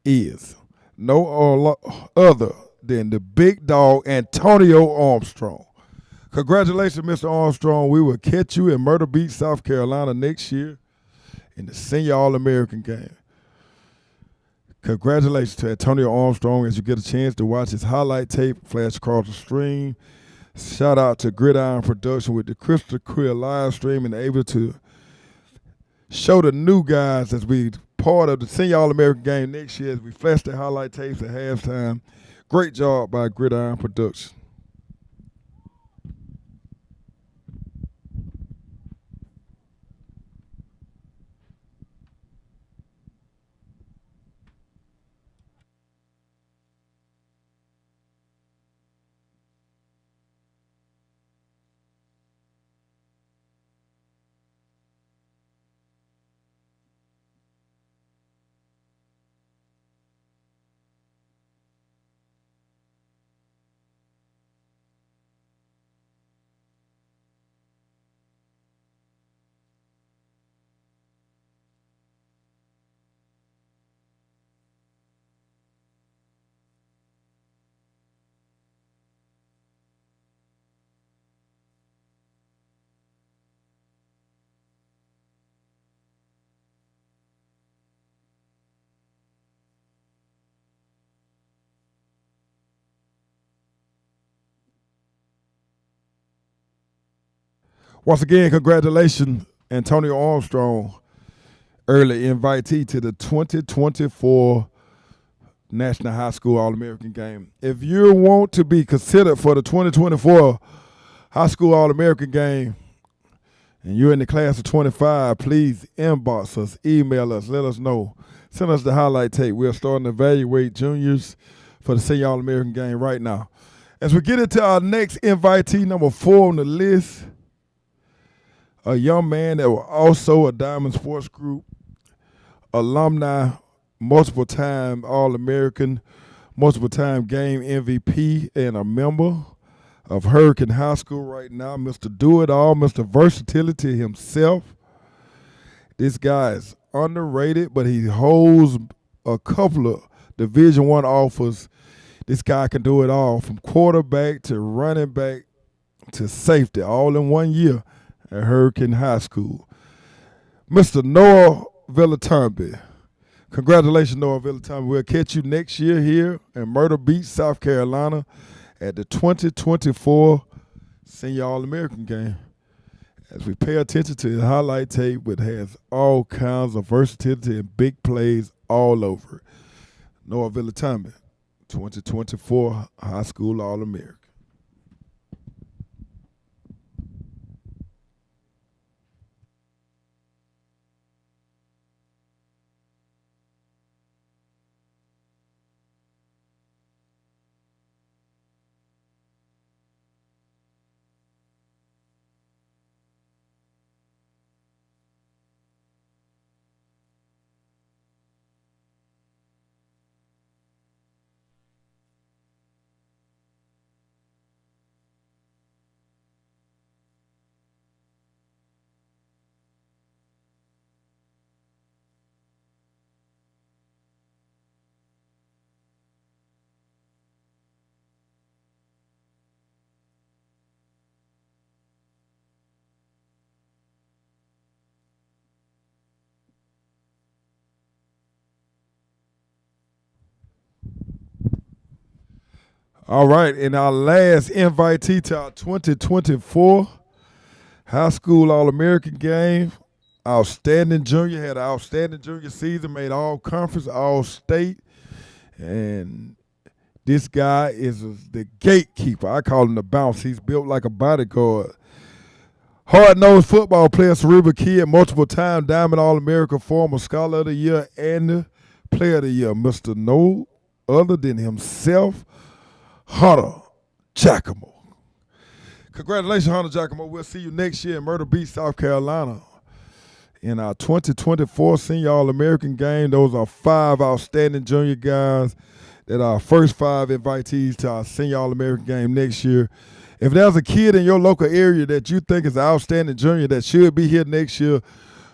is no other than the big dog, Antonio Armstrong. Congratulations, Mr. Armstrong. We will catch you in Myrtle Beach, South Carolina next year in the Senior All-American Game. Congratulations to Antonio Armstrong as you get a chance to watch his highlight tape flash across the stream. Shout out to Gridiron Production with the crystal clear live stream and able to show the new guys as we part of the Senior All-American Game next year as we flash the highlight tapes at halftime. Great job by Gridiron Production. Once again, congratulations, Antonio Armstrong, early invitee to the 2024 National High School All-American Game. If you want to be considered for the 2024 High School All-American Game and you're in the class of 25, please inbox us, email us, let us know. Send us the highlight tape. We're starting to evaluate juniors for the Senior All-American Game right now. As we get into our next invitee, number 4 on the list, a young man that was also a Diamond Sports Group alumni, multiple-time All-American, multiple-time game MVP, and a member of Hurricane High School right now, Mr. Do-It-All, Mr. Versatility himself. This guy is underrated, but he holds a couple of Division I offers. This guy can do it all, from quarterback to running back to safety, all in 1 year at Hurricane High School. Mr. Noah Villatambi. Congratulations, Noah Villatambi. We'll catch you next year here in Myrtle Beach, South Carolina at the 2024 Senior All-American Game. As we pay attention to the highlight tape, which has all kinds of versatility and big plays all over it. Noah Villatambi, 2024 High School All-American. All right, and our last invitee to our 2024 High School All-American Game, outstanding junior, had an outstanding junior season, made all conference, all state, and this guy is the gatekeeper. I call him the bounce. He's built like a bodyguard. Hard-nosed football player, cerebral kid, multiple-time Diamond All-America, former Scholar of the Year and Player of the Year, Mr. No other than himself, Hunter Giacomo. Congratulations, Hunter Giacomo. We'll see you next year in Myrtle Beach, South Carolina in our 2024 Senior All-American Game. Those are 5 outstanding junior guys that are our first 5 invitees to our Senior All-American Game next year. If there's a kid in your local area that you think is an outstanding junior that should be here next year,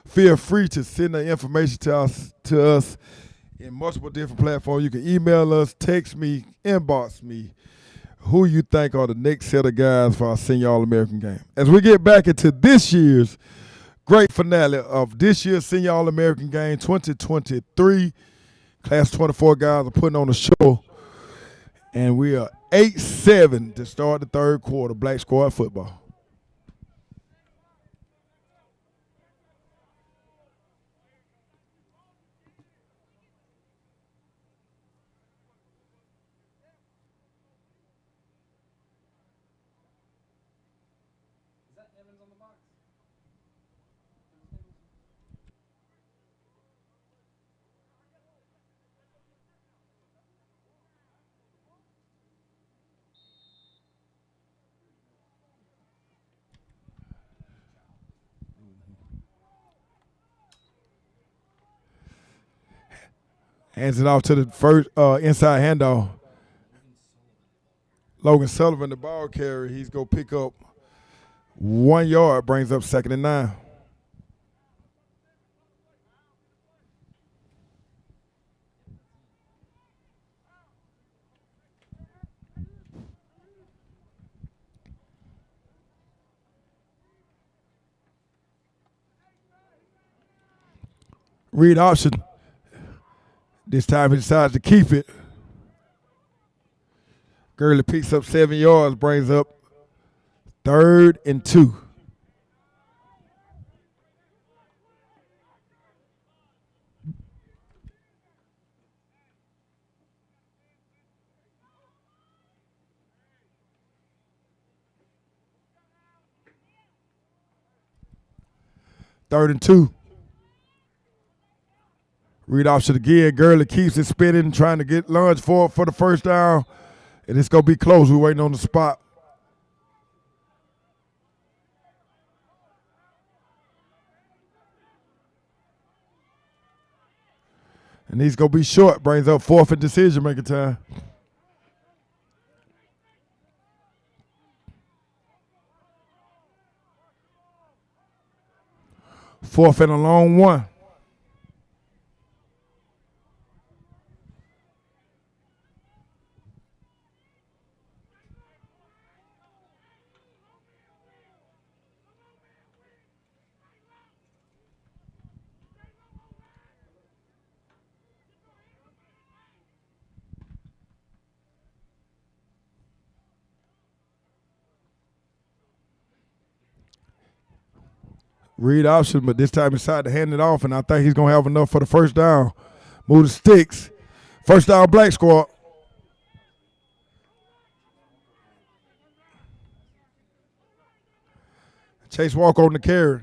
feel free to send the information to us in multiple different platforms. You can email us, text me, inbox me, who you think are the next set of guys for our Senior All-American Game. As we get back into this year's great finale of this year's Senior All-American Game 2023, Class 24 guys are putting on a show, and we are 8-7 to start the third quarter, Black Squad football. Hands it off to the first inside handoff. Logan Sullivan, the ball carrier. He's going to pick up 1 yard, brings up 2nd and 9. Read option. This time he decides to keep it. Gurley picks up 7 yards, brings up 3rd and 2. 3rd and 2. Read option again. Gurley keeps it spinning, trying to get lunge for the first down. And it's going to be close. We're waiting on the spot. And he's going to be short. Brings up 4th and decision-making time. 4th and a long one. Read option, but this time he decided to hand it off, and I think he's going to have enough for the first down. Move the sticks. First down, Black Squad. Chase Walker on the carry.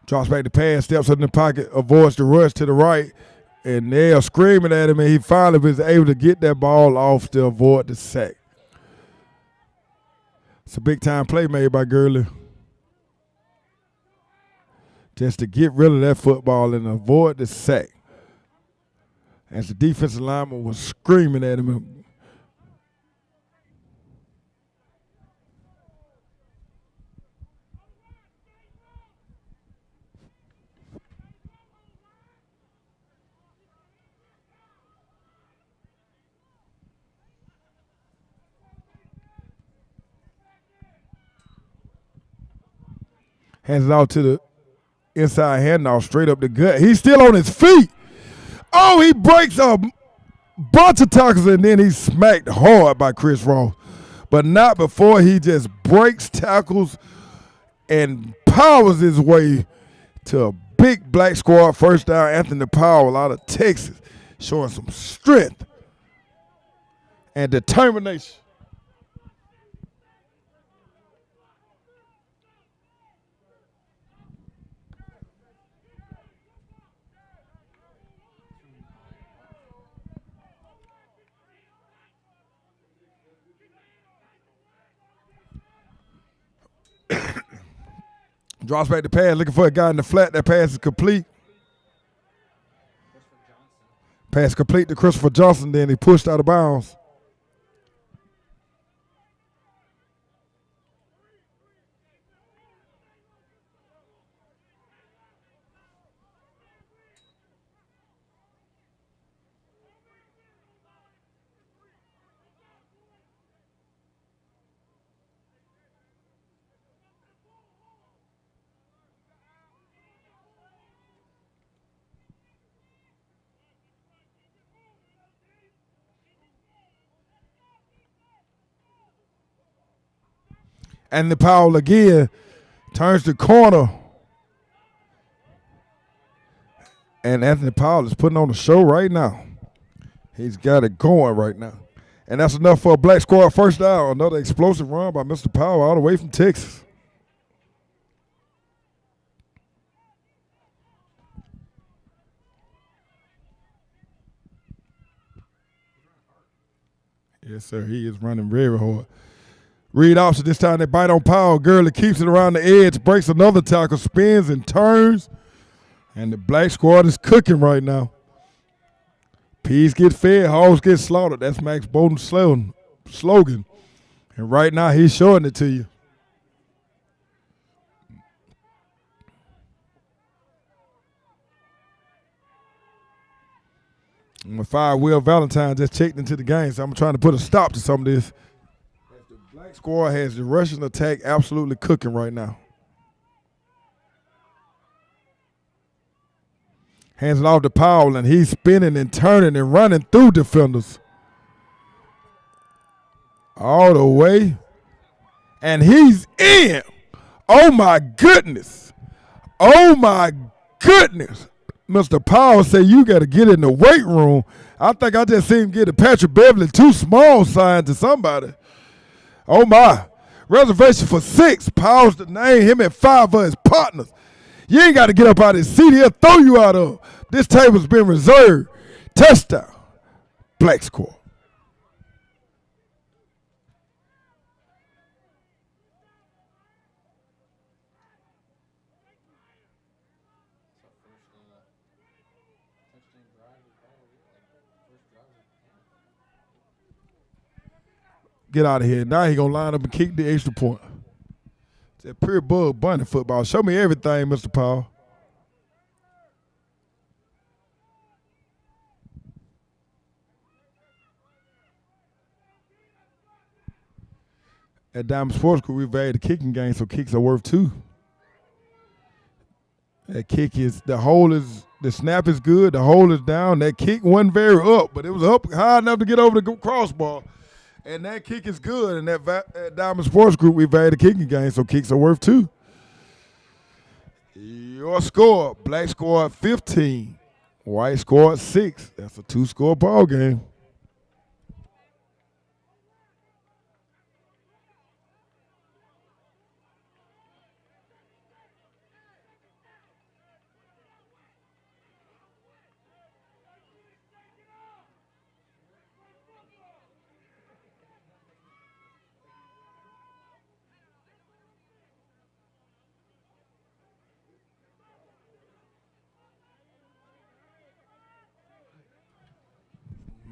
Drops back the pass, steps in the pocket, avoids the rush to the right, and they are screaming at him, and he finally was able to get that ball off to avoid the sack. It's a big-time play made by Gurley. Just to get rid of that football and avoid the sack. As the defensive lineman was screaming at him. Hands it out to the inside handoff, straight up the gut. He's still on his feet. Oh, he breaks a bunch of tackles, and then he's smacked hard by Chris Ross. But not before he just breaks tackles and powers his way to a big Black Squad first down. Anthony Powell out of Texas, showing some strength and determination. Drops back the pass, looking for a guy in the flat. That pass is complete. Pass complete to Christopher Johnson, then he pushed out of bounds. And the Powell again turns the corner. And Anthony Powell is putting on the show right now. He's got it going right now. And that's enough for a Black Squad first down. Another explosive run by Mr. Powell all the way from Texas. Yes, sir. He is running very hard. Read option. This time they bite on Powell. Gurley keeps it around the edge, breaks another tackle, spins and turns. And the Black Squad is cooking right now. Peas get fed, hogs get slaughtered. That's Max Bowden's slogan. And right now he's showing it to you. And Will Valentine just checked into the game, so I'm trying to put a stop to some of this. The Black Squad has the rushing attack absolutely cooking right now. Hands it off to Powell, and he's spinning and turning and running through defenders. All the way. And he's in. Oh, my goodness. Oh, my goodness. Mr. Powell said you got to get in the weight room. I think I just seen him get a Patrick Beverly too small sign to somebody. Oh, my. Reservation for 6. Powell's the name. Him and 5 of his partners. You ain't got to get up out of his seat. He'll throw you out of. This table's been reserved. Touchdown. Black score. Get out of here. Now he going to line up and kick the extra point. It's that pure bug bunny football. Show me everything, Mr. Powell. At Diamond Sports Group, we value the kicking game, so kicks are worth 2. That kick is, the snap is good, the hole is down. That kick wasn't very up, but it was up high enough to get over the crossbar. And that kick is good. And at Diamond Sports Group, we value the kicking game, so kicks are worth 2. Your score, black scored 15, white scored 6. That's a 2-score ball game.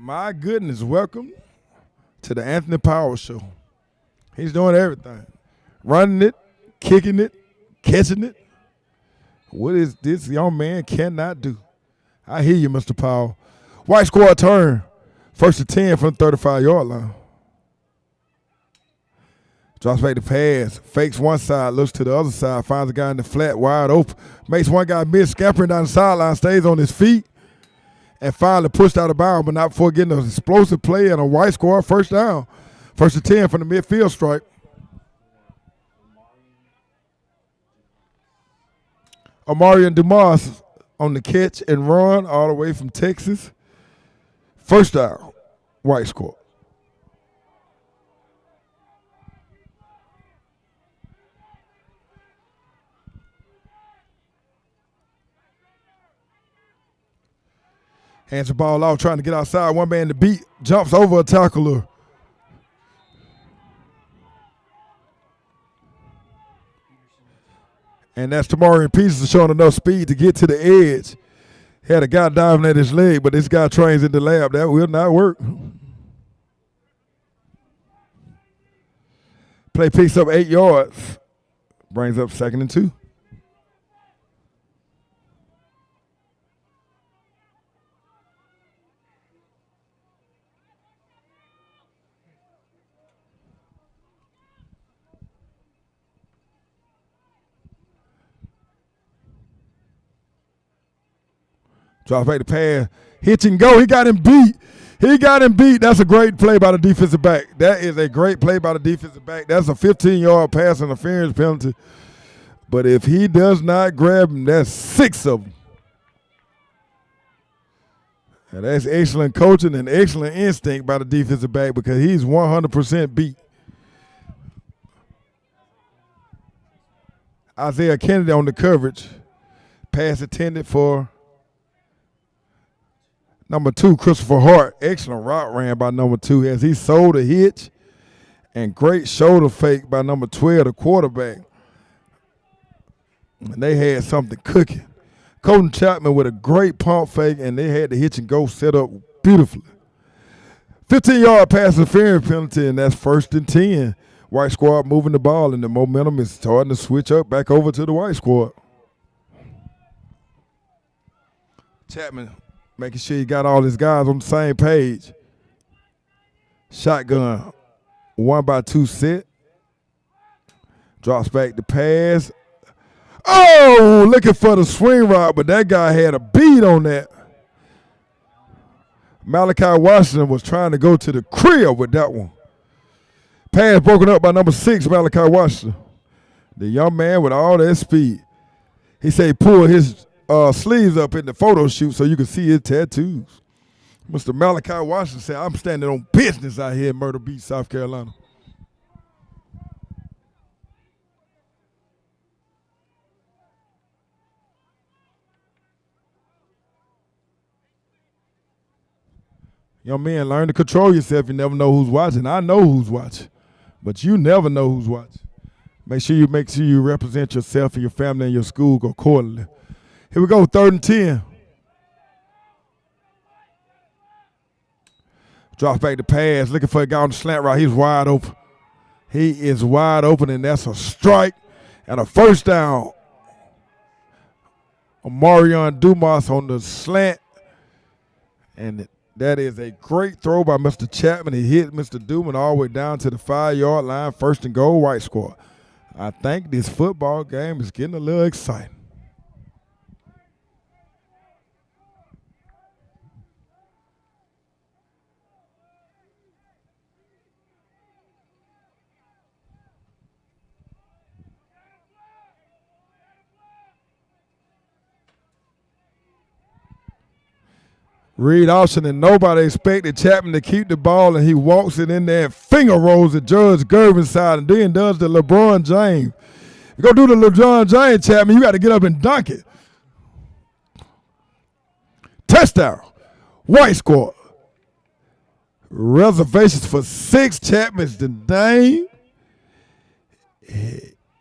My goodness, welcome to the Anthony Power Show. He's doing everything. Running it, kicking it, catching it. What is this young man cannot do? I hear you, Mr. Powell. White squad turn. 1st and 10 from the 35-yard line. Drops back the pass. Fakes one side, looks to the other side, finds a guy in the flat, wide open. Makes one guy miss, scampering down the sideline, stays on his feet. And finally pushed out of bounds, but not before getting an explosive play and a white score, 1st down. 1st and 10 from the midfield stripe. Omarion Dumas on the catch and run all the way from Texas. 1st down, white score. Hands the ball off, trying to get outside. One man to beat, jumps over a tackler. And that's Tamarian Peterson showing enough speed to get to the edge. Had a guy diving at his leg, but this guy trains in the lab. That will not work. Play picks up 8 yards. Brings up 2nd and 2. Drops back the pass. Hitch and go. He got him beat. That's a great play by the defensive back. That is a great play by the defensive back. That's a 15-yard pass interference penalty. But if he does not grab him, that's 6 of them. And that's excellent coaching and excellent instinct by the defensive back because he's 100% beat. Isaiah Kennedy on the coverage. Pass intended for number 2, Christopher Hart. Excellent route ran by number 2 as he sold a hitch and great shoulder fake by number 12, the quarterback. And they had something cooking. Colton Chapman with a great pump fake, and they had the hitch and go set up beautifully. 15-yard pass interference penalty, and that's 1st and 10. White squad moving the ball, and the momentum is starting to switch up back over to the white squad. Chapman making sure he got all his guys on the same page. Shotgun, 1-by-2 set. Drops back the pass. Oh, looking for the swing route, but that guy had a bead on that. Malachi Washington was trying to go to the crib with that one. Pass broken up by number 6, Malachi Washington. The young man with all that speed. He said he pulled his sleeves up in the photo shoot so you can see his tattoos. Mr. Malachi Washington said, I'm standing on business out here in Myrtle Beach, South Carolina. Young men, learn to control yourself. You never know who's watching. I know who's watching, but you never know who's watching. Make sure you represent yourself and your family and your school accordingly. Here we go, 3rd and 10. Drops back the pass, looking for a guy on the slant route. He's wide open. He is wide open, and that's a strike and a first down. Omarion Dumas on the slant, and that is a great throw by Mr. Chapman. He hit Mr. Dumas all the way down to the 5-yard line. 1st and goal, White squad. I think this football game is getting a little exciting. Reed option, and nobody expected Chapman to keep the ball, and he walks it in there and finger rolls the Judge Gervin's side and then does the LeBron James. You go do the LeBron James, Chapman, you got to get up and dunk it. Touchdown. White squad. Reservations for 6. Chapman's the name.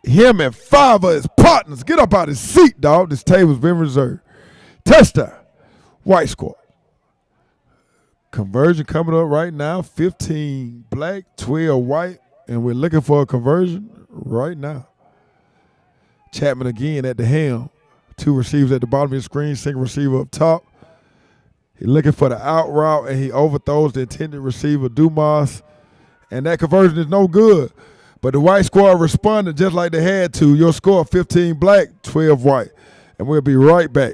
Him and 5 of his partners. Get up out of his seat, dog. This table's been reserved. Touchdown. White squad. Conversion coming up right now. 15 black, 12 white, and we're looking for a conversion right now. Chapman again at the helm. 2 receivers at the bottom of the screen, single receiver up top. He's looking for the out route, and he overthrows the intended receiver, Dumas, and that conversion is no good. But the white squad responded just like they had to. Your score, 15 black, 12 white. And we'll be right back.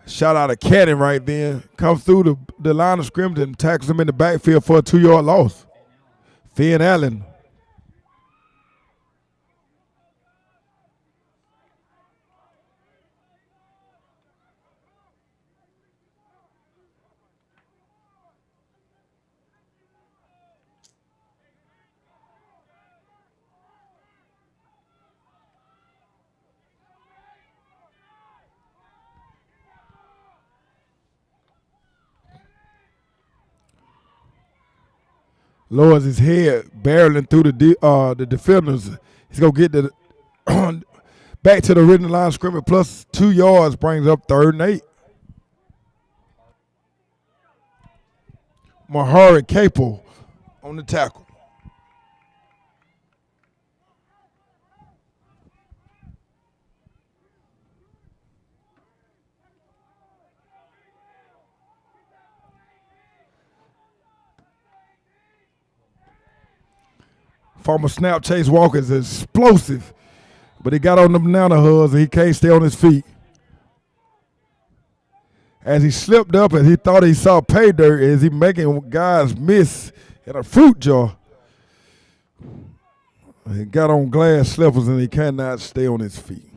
Shout out to Cannon right there. Comes through the line of scrimmage and tackles him in the backfield for a 2-yard loss. Finn Allen. Lowers his head, barreling through the defenders. He's going to get back to the original line of scrimmage, plus 2 yards, brings up 3rd and 8. Mahari Capel on the tackle. Former snap Chase Walker is explosive, but he got on the banana hoods and he can't stay on his feet. As he slipped up and he thought he saw pay dirt, as he making guys miss in a fruit jar. He got on glass slippers and he cannot stay on his feet.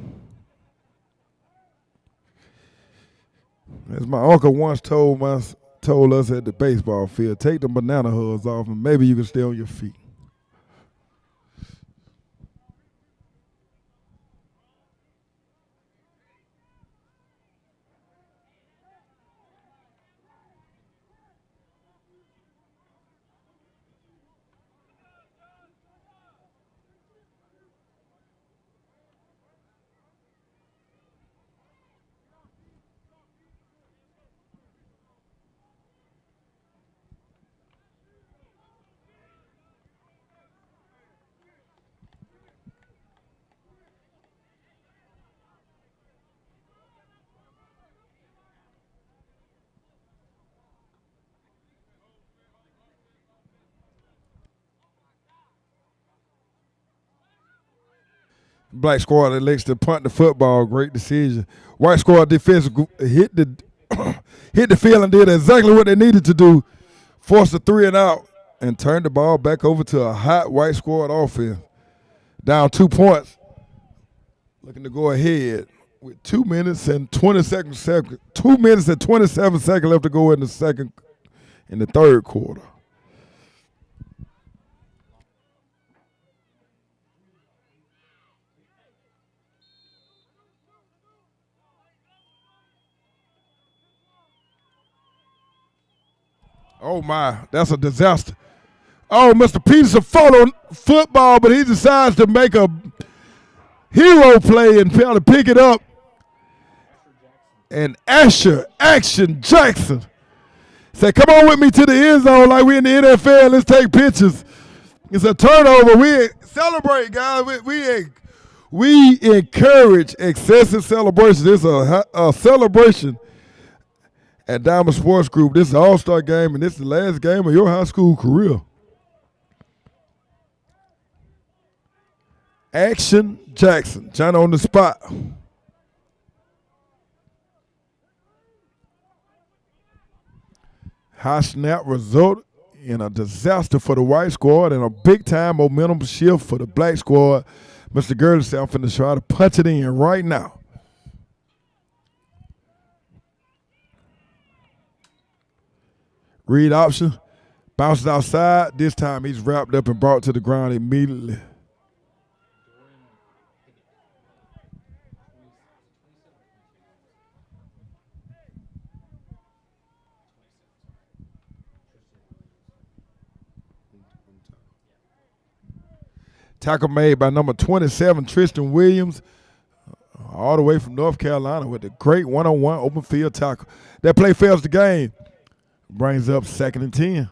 As my uncle once told us at the baseball field, take the banana hoods off and maybe you can stay on your feet. Black squad elects to punt the football. Great decision. White squad defense hit the hit the field and did exactly what they needed to do. Forced a 3 and out and turned the ball back over to a hot white squad offense. Down 2 points. Looking to go ahead with 2 minutes and 27 seconds left to go in the third quarter. Oh my, that's a disaster. Oh, Mr. Peterson followed football, but he decides to make a hero play and fail to pick it up. And Action Jackson said, come on with me to the end zone like we in the NFL. Let's take pictures. It's a turnover. We celebrate, guys. We encourage excessive celebration. This is a celebration at Diamond Sports Group. This is an all-star game, and this is the last game of your high school career. Action Jackson, Johnny on the spot. High snap resulted in a disaster for the white squad and a big-time momentum shift for the black squad. Mr. Gurley said, I'm finna try to punch it in right now. Read option, bounces outside. This time he's wrapped up and brought to the ground immediately. Tackle made by number 27, Tristan Williams, all the way from North Carolina with a great one-on-one open field tackle. That play fails the game. Brings up 2nd and 10.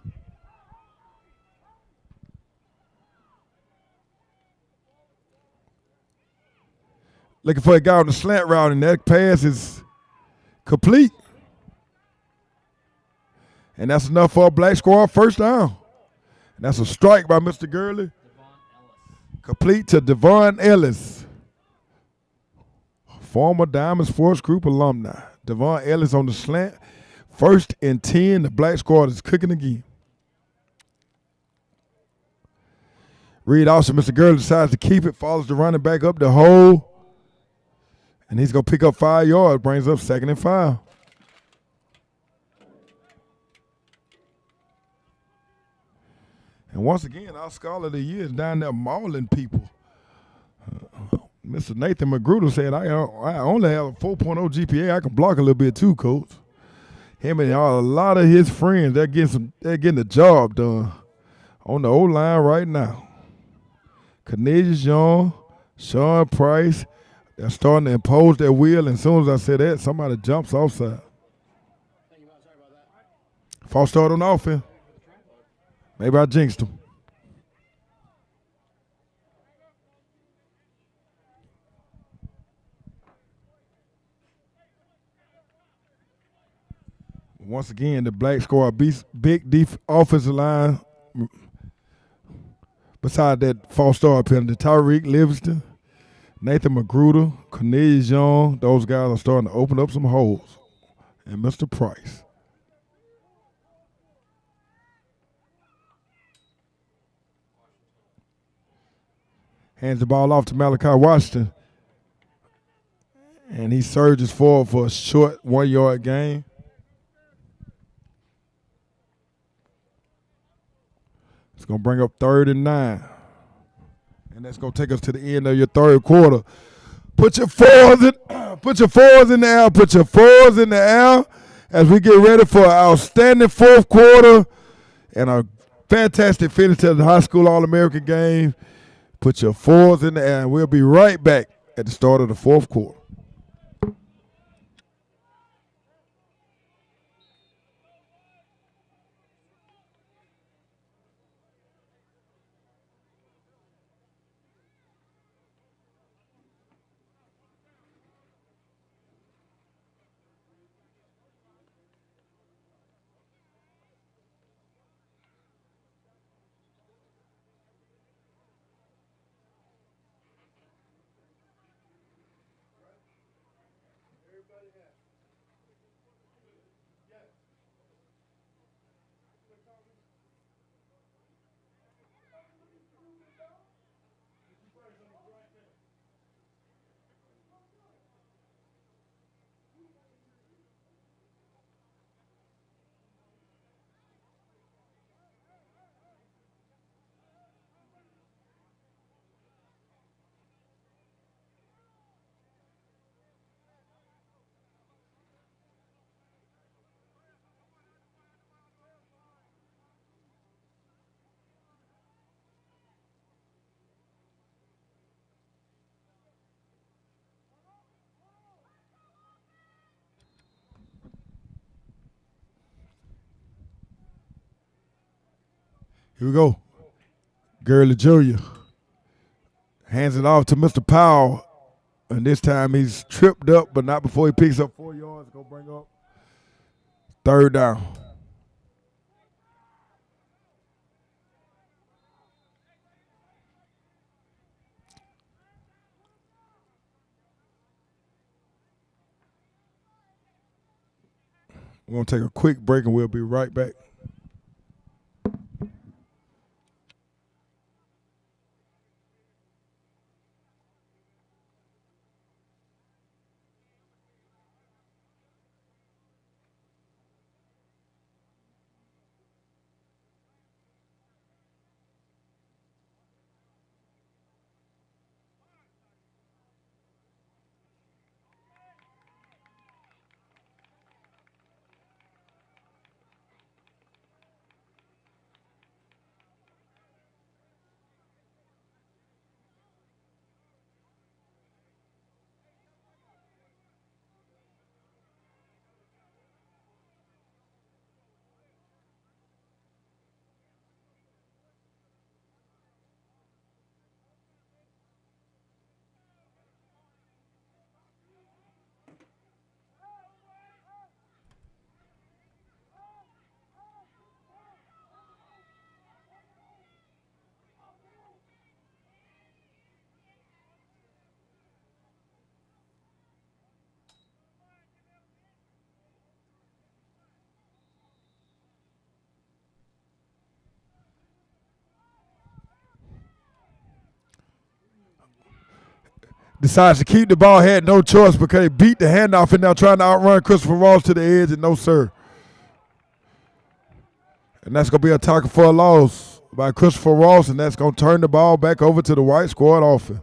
Looking for a guy on the slant route, and that pass is complete. And that's enough for a black squad first down. And that's a strike by Mr. Gurley. Complete to Devon Ellis, former Diamond Sports Group alumni. Devon Ellis on the slant. 1st and 10. The black squad is cooking again. Reed also, Mr. Gurley decides to keep it, follows the running back up the hole, and he's going to pick up 5 yards, brings up 2nd and 5. And once again, our scholar of the year is down there mauling people. Mr. Nathan Magruder said, I only have a 4.0 GPA. I can block a little bit too, Coach. Him and a lot of his friends, they're getting the job done on the O-line right now. Cornelius Young, Sean Price, they're starting to impose their will. And as soon as I said that, somebody jumps offside. False start on offense. Maybe I jinxed him. Once again, the black squad beats big deep offensive line. Beside that false start penalty, Tyreek Livingston, Nathan Magruder, Cornelius Young, those guys are starting to open up some holes. And Mr. Price. Hands the ball off to Malachi Washington. And he surges forward for a short 1-yard gain. It's going to bring up 3rd and 9. And that's going to take us to the end of your third quarter. Put your fours in the air. Put your fours in the air as we get ready for an outstanding fourth quarter and a fantastic finish to the high school All-American game. Put your fours in the air, and we'll be right back at the start of the fourth quarter. Here we go. Gurley Jr. hands it off to Mr. Powell. And this time he's tripped up, but not before he picks up 4 yards. Go bring up 3rd down. We're going to take a quick break and we'll be right back. Decides to keep the ball, had no choice because he beat the handoff and now trying to outrun Christopher Ross to the edge, and no, sir. And that's going to be a tackle for a loss by Christopher Ross, and that's going to turn the ball back over to the white squad offense.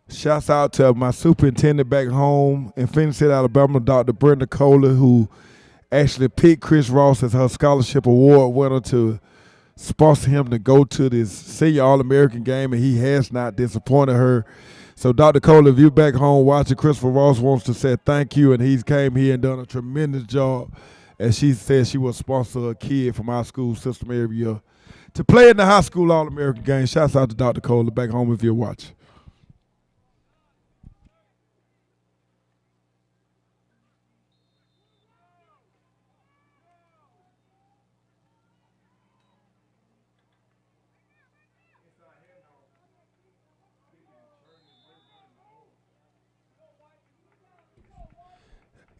Shouts out to my superintendent back home in Phoenix City, Alabama, Dr. Brenda Kohler, who actually picked Chris Ross as her scholarship award winner to sponsor him to go to this senior All-American game, and he has not disappointed her. So, Dr. Kohler, if you're back home watching, Christopher Ross wants to say thank you, and he's came here and done a tremendous job. As she said, she will sponsor a kid from our school system every year to play in the high school All-American game. Shouts out to Dr. Kohler back home if you're watching.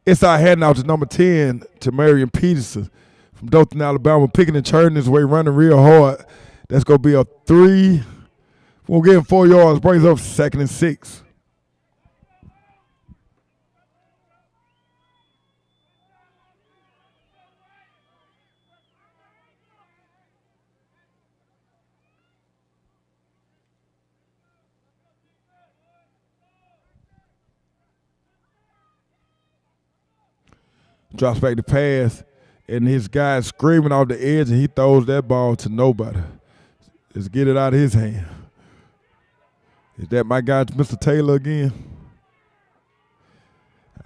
It's our heading out to number 10 to Marion Peterson from Dothan, Alabama, picking and churning his way, running real hard. That's going to be a 3. We'll give him 4 yards, brings up 2nd and 6. Drops back the pass, and his guy is screaming off the edge, and he throws that ball to nobody. Just get it out of his hand. Is that my guy, Mr. Taylor, again?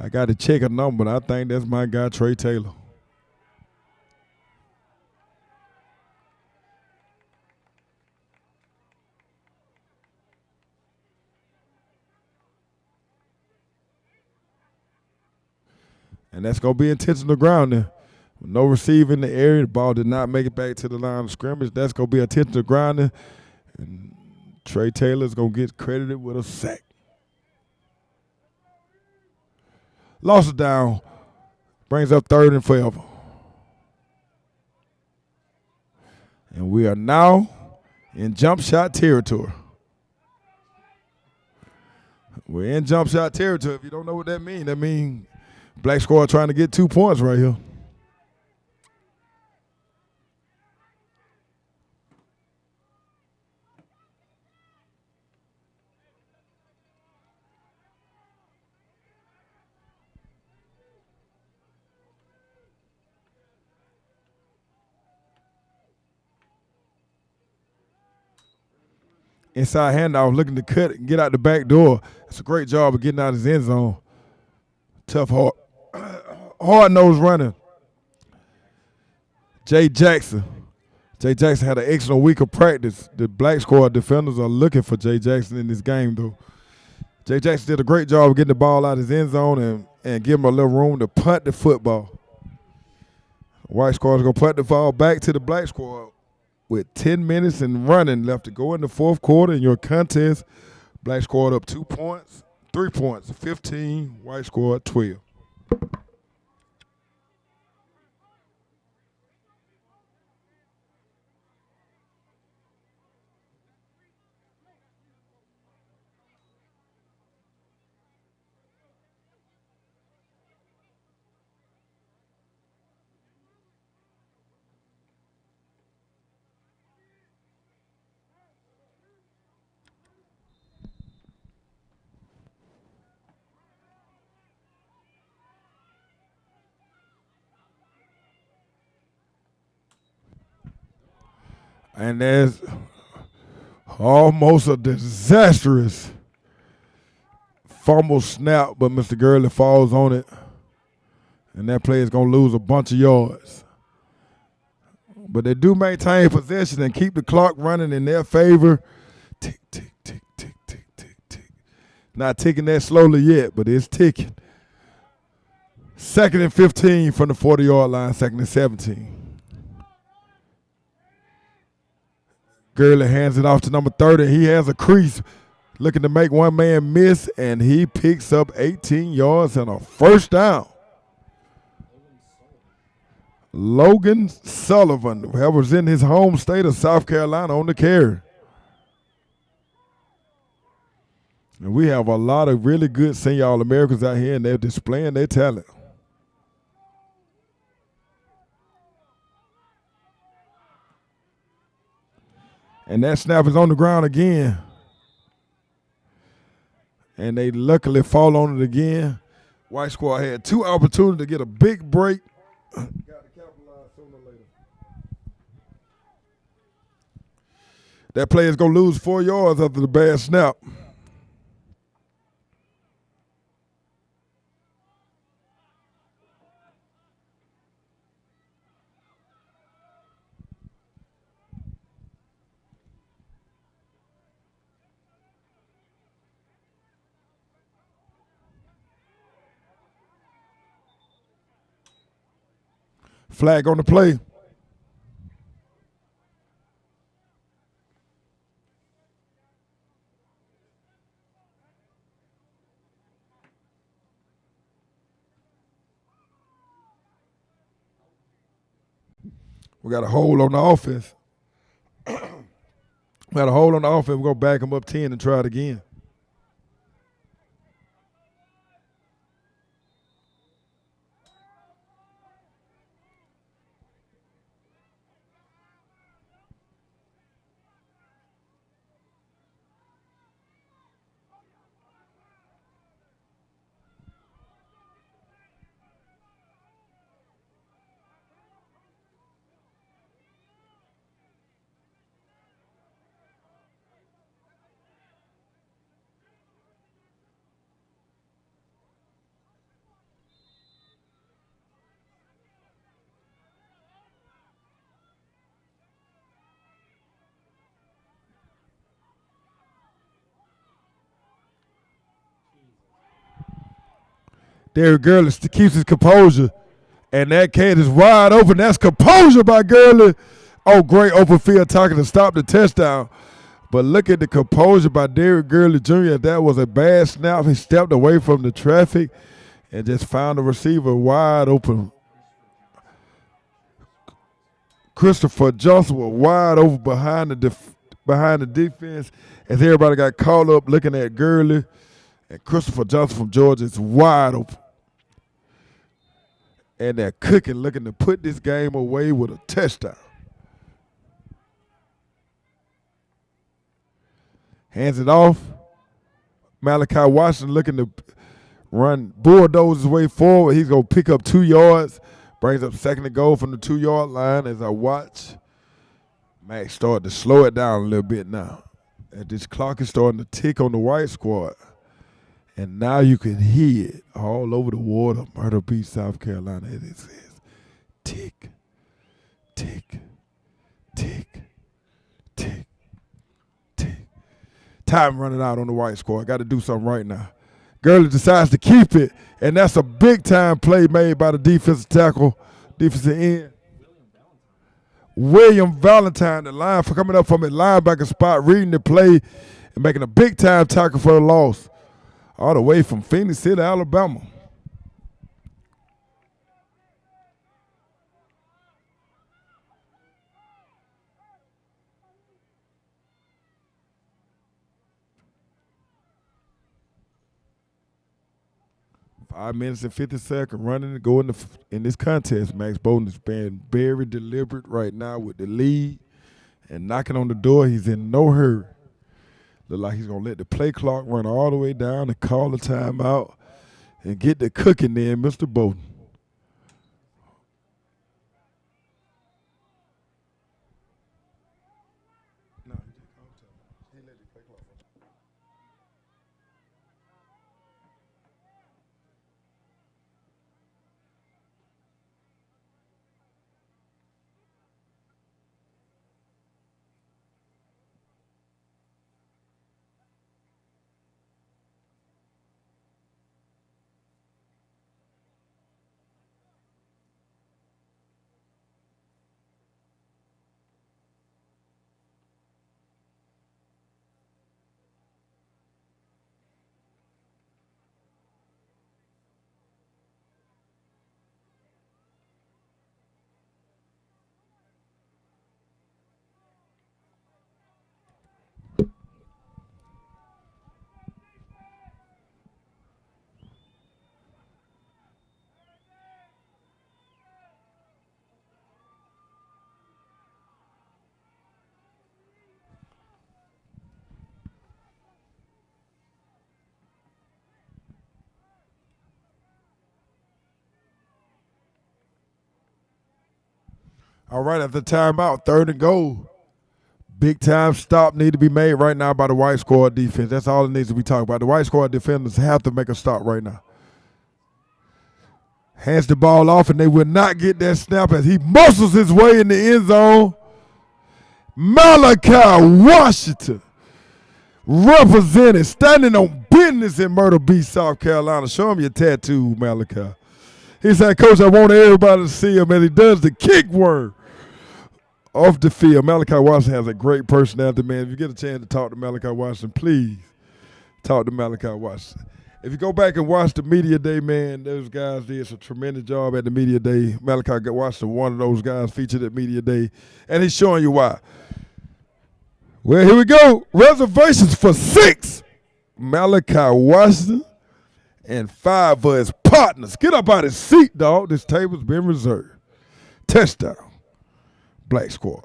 I got to check a number, but I think that's my guy, Trey Taylor. And that's going to be intentional grounding. No receiver in the area. The ball did not make it back to the line of scrimmage. That's going to be intentional grounding. And Trey Taylor's going to get credited with a sack. Loss it down. Brings up 3rd and forever. And we are now in jump shot territory. We're in jump shot territory. If you don't know what that means Black squad trying to get 2 points right here. Inside handoff, looking to cut and get out the back door. It's a great job of getting out of his end zone. Tough, hard-nosed running. Jay Jackson. Jay Jackson had an excellent week of practice. The black squad defenders are looking for Jay Jackson in this game, though. Jay Jackson did a great job of getting the ball out of his end zone and give him a little room to punt the football. White squad is going to punt the ball back to the black squad with 10 minutes and running left to go in the fourth quarter. In your contest, black squad up 2 points, 3 points, 15, white squad 12. And there's almost a disastrous fumble snap, but Mr. Gurley falls on it. And that player is going to lose a bunch of yards. But they do maintain possession and keep the clock running in their favor. Tick, tick, tick, tick, tick, tick, tick. Not ticking that slowly yet, but it's ticking. 2nd and 15 from the 40-yard line, 2nd and 17. Gurley hands it off to number 30. He has a crease looking to make one man miss, and he picks up 18 yards and a first down. Logan Sullivan, whoever's in his home state of South Carolina, on the carry. And we have a lot of really good senior All-Americans out here, and they're displaying their talent. And that snap is on the ground again. And they luckily fall on it again. White squad had 2 opportunities to get a big break. Got to capitalize sooner or later. That player is going to lose 4 yards after the bad snap. Flag on the play. We got a hold on the offense. We got a hold on the offense. We're going to back them up 10 and try it again. Derrick Gurley keeps his composure, and that cat is wide open. That's composure by Gurley. Oh, great open field tackle to stop the touchdown. But look at the composure by Derrick Gurley Jr. That was a bad snap. He stepped away from the traffic and just found the receiver wide open. Christopher Johnson was wide open behind the defense as everybody got caught up looking at Gurley. And Christopher Johnson from Georgia is wide open. And they're cooking, looking to put this game away with a touchdown. Hands it off. Malachi Washington looking to bulldoze his way forward. He's going to pick up 2 yards. Brings up 2nd and goal from the 2-yard line as I watch Max start to slow it down a little bit now. And this clock is starting to tick on the white squad. And now you can hear it all over the water, Myrtle Beach, South Carolina. As it says, tick, tick, tick, tick, tick. Time running out on the white squad. Got to do something right now. Gurley decides to keep it, and that's a big-time play made by the defensive tackle, defensive end. William Valentine, the line for coming up from his linebacker spot, reading the play and making a big-time tackle for the loss. All the way from Phoenix City, Alabama. Five minutes and 50 seconds running to go in this contest. Max Bowden is being very deliberate right now with the lead and knocking on the door. He's in no hurry. Look like he's going to let the play clock run all the way down and call the timeout and get the cooking in, Mr. Bowden. All right, at the timeout, 3rd and goal. Big time stop need to be made right now by the white squad defense. That's all it needs to be talked about. The white squad defenders have to make a stop right now. Hands the ball off, and they will not get that snap as he muscles his way in the end zone. Malachi Washington representing, standing on business in Myrtle Beach, South Carolina. Show him your tattoo, Malachi. He said, Coach, I want everybody to see him as he does the kick worm off the field. Malachi Washington has a great personality, man. If you get a chance to talk to Malachi Washington, please talk to Malachi Washington. If you go back and watch the media day, man, those guys did a tremendous job at the media day. Malachi Washington, one of those guys featured at media day, and he's showing you why. Well, here we go. Reservations for 6. Malachi Washington and 5 for his partners. Get up out of his seat, dog. This table's been reserved. Touchdown. Black squad.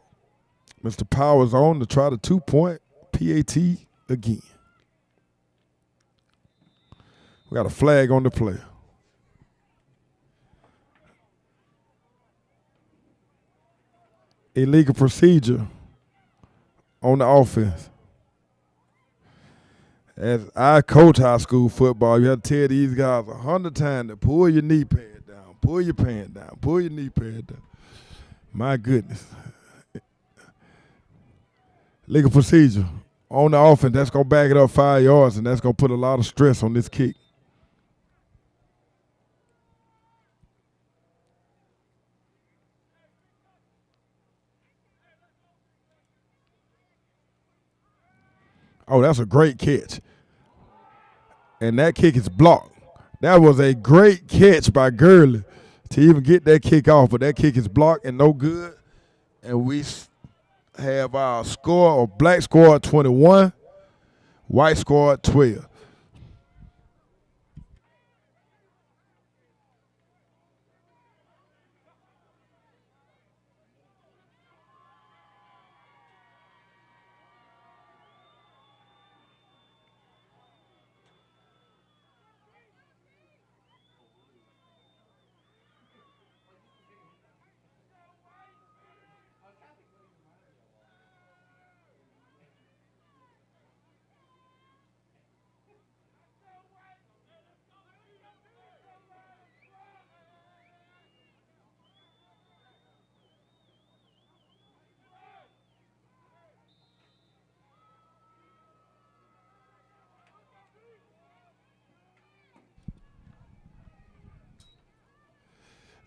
Mr. Powers on to try the 2-point PAT again. We got a flag on the play. Illegal procedure on the offense. As I coach high school football, you have to tell these guys 100 times to pull your knee pad down, pull your pant down, pull your knee pad down. My goodness. Legal procedure on the offense. That's going to back it up 5 yards, and that's going to put a lot of stress on this kick. Oh, that's a great catch. And that kick is blocked. That was a great catch by Gurley to even get that kick off, but that kick is blocked and no good. And we have our score of black squad 21, white squad 12.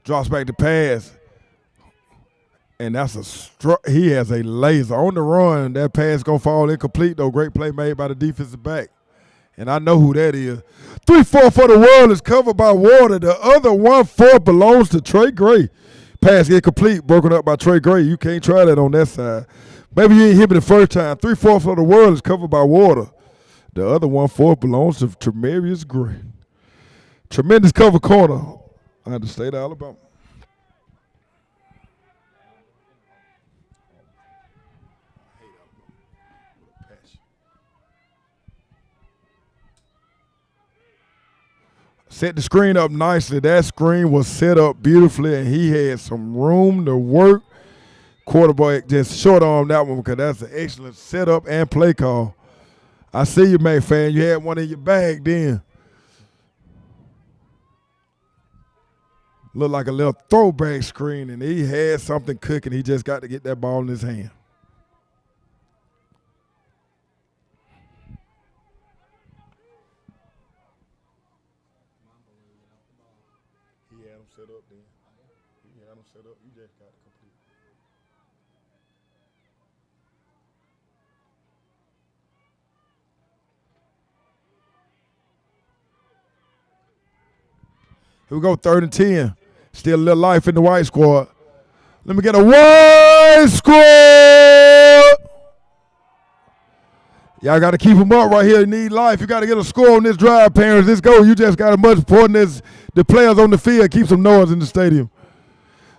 Drops back to pass. And that's he has a laser. On the run, that pass going to fall incomplete, though. Great play made by the defensive back. And I know who that is. 3-4 for the world is covered by water. The other 1-4 belongs to Trey Gray. Pass incomplete, broken up by Trey Gray. You can't try that on that side. Maybe you ain't hit me the first time. 3-4 for the world is covered by water. The other 1-4 belongs to Tremarius Gray. Tremendous cover corner out of the state of Alabama. Set the screen up nicely. That screen was set up beautifully, and he had some room to work. Quarterback just short on that one because that's an excellent setup and play call. I see you, man, fan. You had one in your bag then. Looked like a little throwback screen, and he had something cooking. He just got to get that ball in his hand. He had him set up then. He had him set up. You just got to complete. Here we go, 3rd and 10. Still a little life in the white squad. Let me get a white squad. Y'all got to keep them up right here. You need life. You got to get a score on this drive, parents. Let's go. You just got as much important as the players on the field. Keep some noise in the stadium.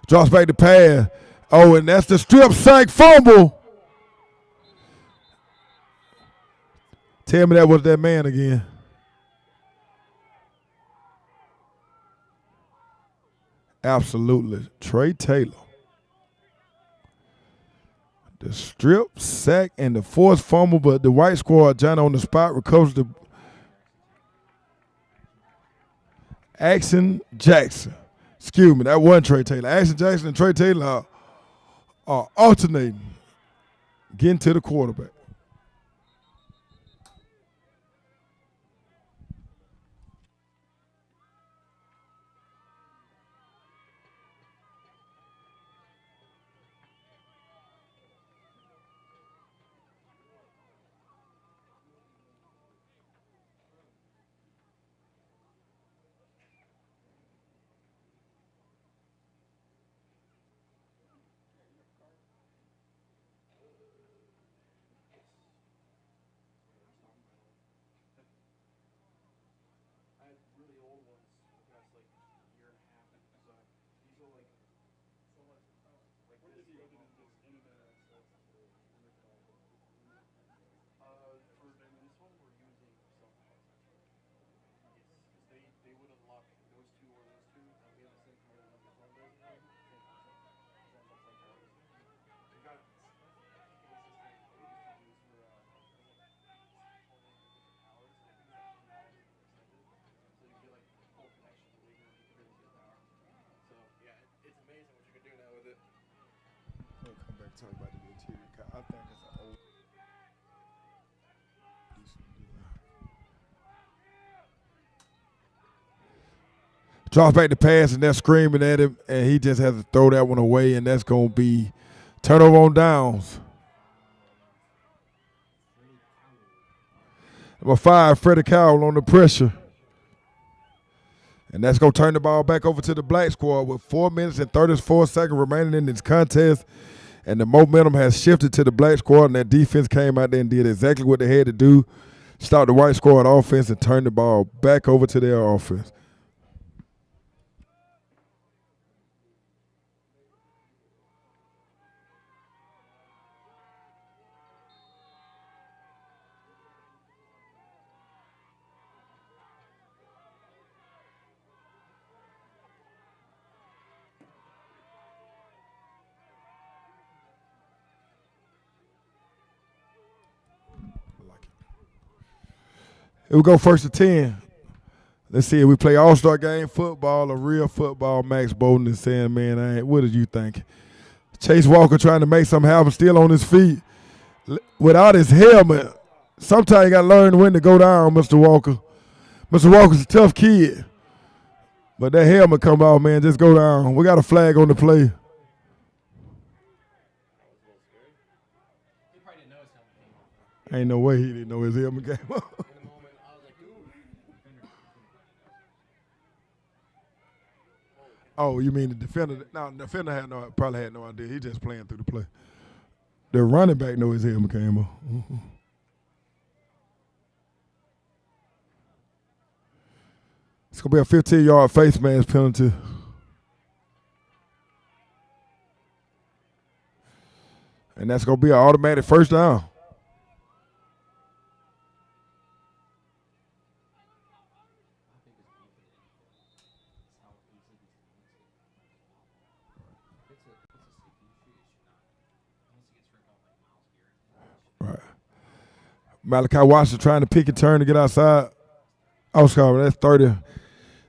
Drops back to pass. Oh, and that's the strip sack fumble. Tell me that was that man again. Absolutely. Trey Taylor. The strip, sack, and the forced fumble, but the white squad, John on the spot, recovers the Action Jackson. Excuse me, that wasn't Trey Taylor. Action Jackson and Trey Taylor are alternating, getting to the quarterback. Talk about the interior. I think it's an old. Drops back the pass, and they're screaming at him, and he just has to throw that one away, and that's going to be turnover on downs. Number 5, Freddie Cowell on the pressure. And that's going to turn the ball back over to the black squad with 4 minutes and 34 seconds remaining in this contest. And the momentum has shifted to the black squad, and that defense came out there and did exactly what they had to do. Stop the white squad offense and turn the ball back over to their offense. Here we go, 1st and 10. Let's see if we play all-star game football or real football. Max Bowden is saying, man, what did you think? Chase Walker trying to make something happen, still on his feet. Without his helmet, sometimes you got to learn when to go down, Mr. Walker. Mr. Walker's a tough kid. But that helmet come off, man. Just go down. We got a flag on the play. Ain't no way he didn't know his helmet came off. Oh, you mean the defender? No, the defender probably had no idea. He just playing through the play. The running back know his helmet came off. It's going to be a 15-yard face mask penalty. And that's going to be an automatic first down. Right. Malachi Washington trying to pick and turn to get outside. Oh, sorry, that's 30.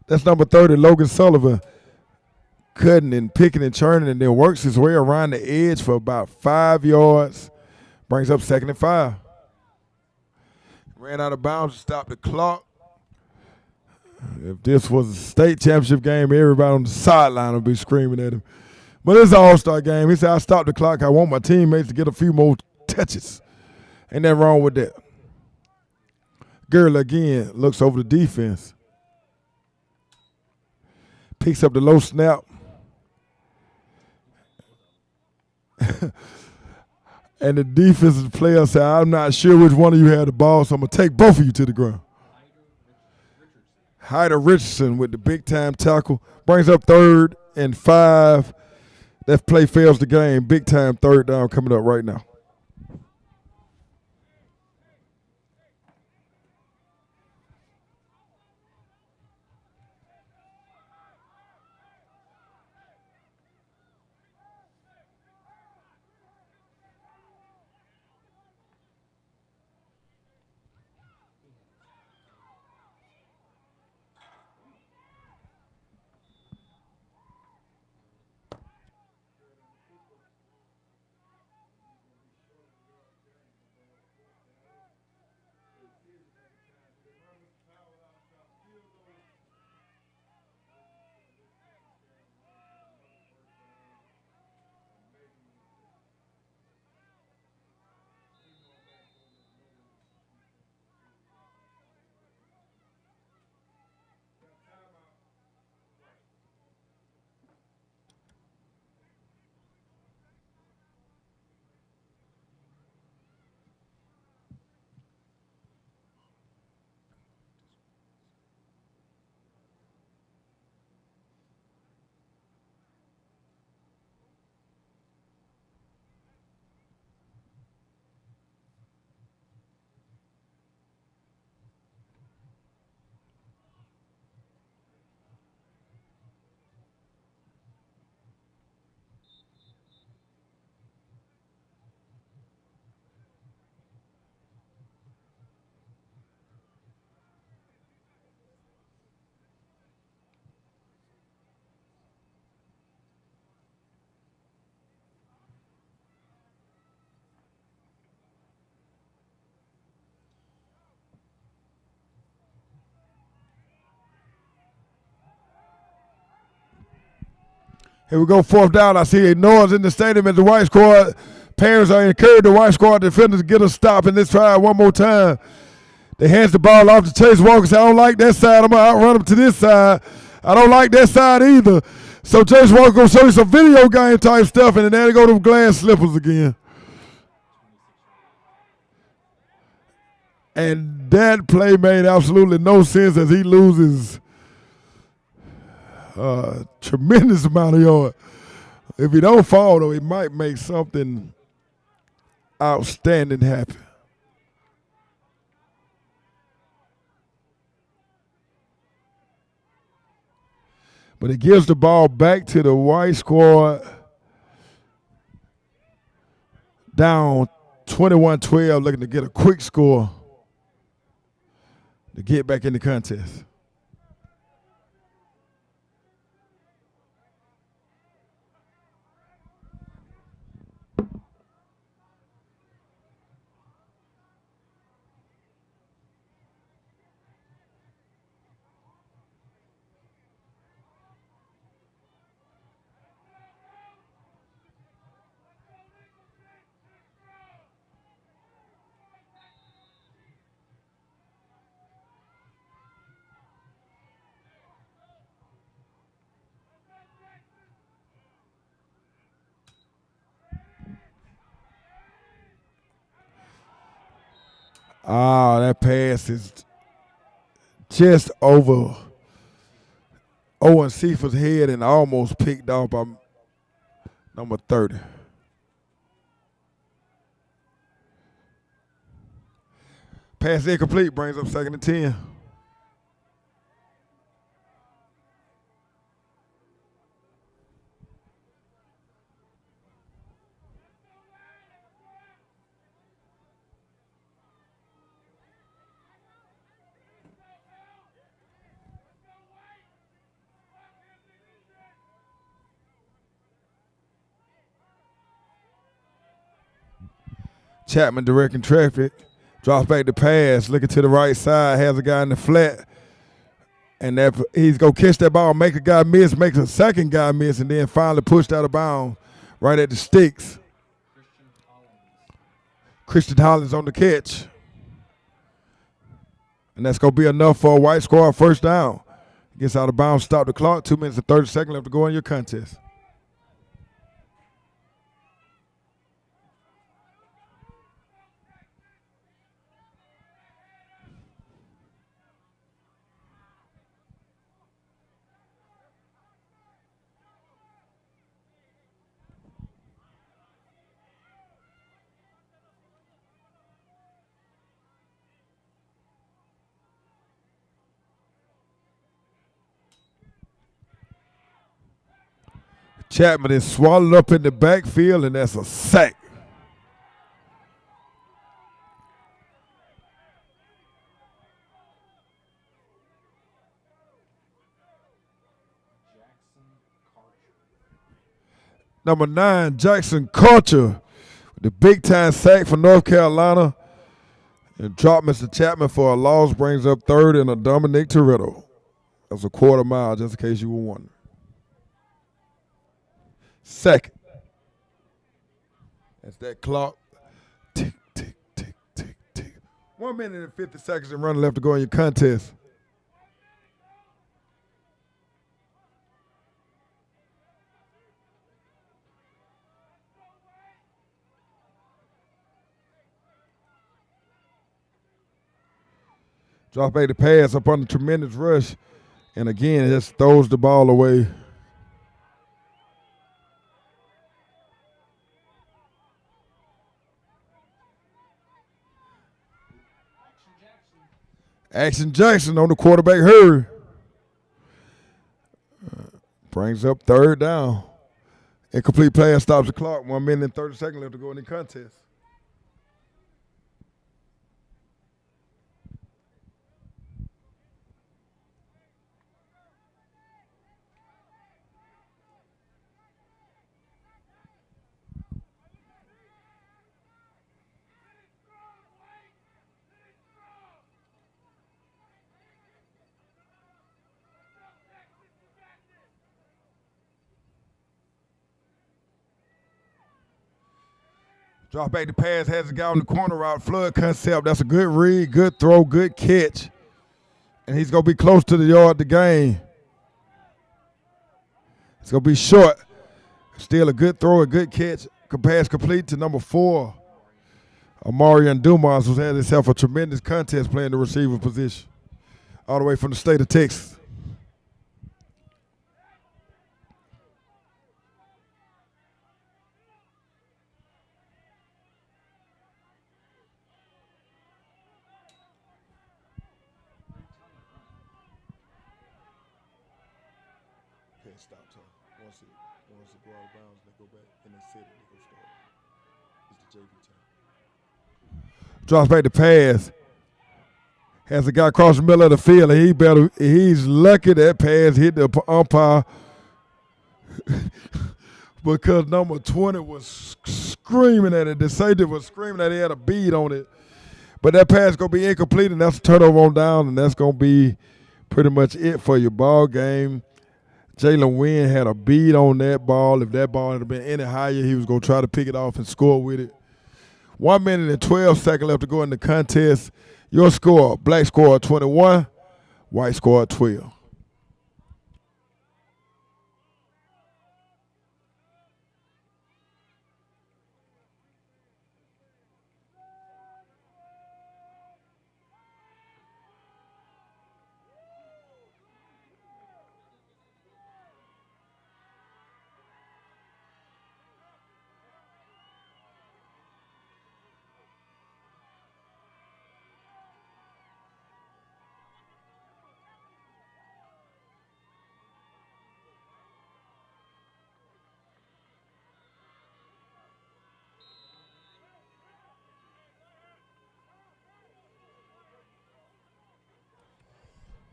That's number 30, Logan Sullivan. Cutting and picking and turning and then works his way around the edge for about 5 yards. Brings up 2nd and 5. Ran out of bounds to stop the clock. If this was a state championship game, everybody on the sideline would be screaming at him. But it's an all-star game. He said, I stopped the clock. I want my teammates to get a few more touches. Ain't nothing wrong with that. Gurley again looks over the defense. Picks up the low snap. And the defensive player said, I'm not sure which one of you had the ball, so I'm going to take both of you to the ground. Hyder Richardson with the big-time tackle. Brings up 3rd and 5. That play fails the game. Big-time 3rd down coming up right now. Here we go, 4th down. I see a noise in the stadium as the white squad. Parents are encouraged the white squad defenders to get a stop, and let's try it one more time. They hands the ball off to Chase Walker. Say, I don't like that side. I'm going to outrun him to this side. I don't like that side either. So Chase Walker going to show you some video game type stuff, and then there they go to glass slippers again. And that play made absolutely no sense as he loses tremendous amount of yard. If he don't fall, though, he might make something outstanding happen. But it gives the ball back to the white squad. Down 21-12, looking to get a quick score to get back in the contest. Ah, that pass is just over Owen Seafor's head and almost picked off by number 30. Pass incomplete, brings up 2nd and 10. Chapman directing traffic, drops back the pass, looking to the right side, has a guy in the flat, and that he's gonna catch that ball, make a guy miss, makes a second guy miss, and then finally pushed out of bounds right at the sticks. Christian Hollins on the catch. And that's gonna be enough for a White squad first down. Gets out of bounds, stop the clock, 2 minutes and 30 seconds left to go in your contest. Chapman is swallowed up in the backfield, and that's a sack. Number 9, Jackson Culture, the big-time sack for North Carolina. And drop Mr. Chapman for a loss, brings up 3rd and a Dominic Toretto. That's a quarter mile, just in case you were wondering. 2nd. That's that clock. Tick, tick, tick, tick, tick. 1 minute and 50 seconds and running left to go in your contest. Drop back the pass up on the tremendous rush. And again, it just throws the ball away. Action Jackson on the quarterback hurry. Brings up 3rd down. Incomplete pass stops the clock. 1 minute and 30 seconds left to go in the contest. Drop back the pass, has a guy on the corner route, flood concept. That's a good read, good throw, good catch. And he's going to be close to the yard to gain. It's going to be short. Still a good throw, a good catch. Pass complete to number 4, Amarian Dumas, who's had himself a tremendous contest playing the receiver position. All the way from the state of Texas. Stop time. Once it go out of bounds, they go back and they sit it, they go start. It's the JV time. Drops back the pass. Has a guy across the middle of the field, and he's lucky that pass hit the umpire because number 20 was screaming at it. The safety was screaming that he had a bead on it. But that pass is going to be incomplete, and that's a turnover on down, and that's going to be pretty much it for your ball game. Jalen Wynn had a bead on that ball. If that ball had been any higher, he was going to try to pick it off and score with it. 1 minute and 12 seconds left to go in the contest. Your score, black score 21, white score 12.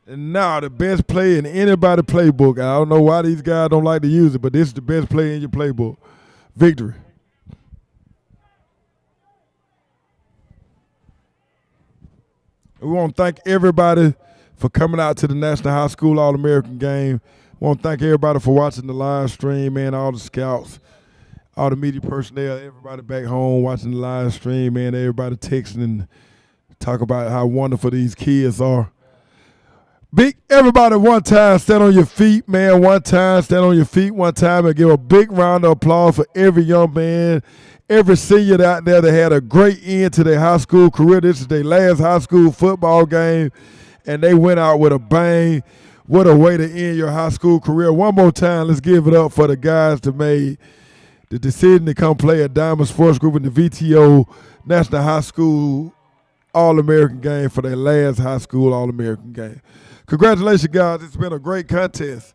And now the best play in anybody playbook. I don't know why these guys don't like to use it, but this is the best play in your playbook. Victory. We want to thank everybody for coming out to the National High School All-American game. We want to thank everybody for watching the live stream, man, all the scouts, all the media personnel, everybody back home watching the live stream, man, everybody texting and talk about how wonderful these kids are. Big everybody one time stand on your feet, man. One time stand on your feet one time and give a big round of applause for every young man, every senior out there that had a great end to their high school career. This is their last high school football game, and they went out with a bang. What a way to end your high school career. One more time, let's give it up for the guys that made the decision to come play at Diamond Sports Group in the VTO National High School All-American game for their last high school All-American game. Congratulations, guys. It's been a great contest.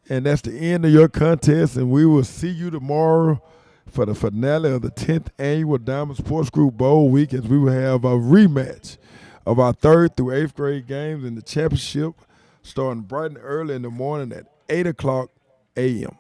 And that's the end of your contest, and we will see you tomorrow for the finale of the 10th Annual Diamond Sports Group Bowl Week, as we will have a rematch of our 3rd through 8th grade games in the championship, starting bright and early in the morning at 8 o'clock a.m.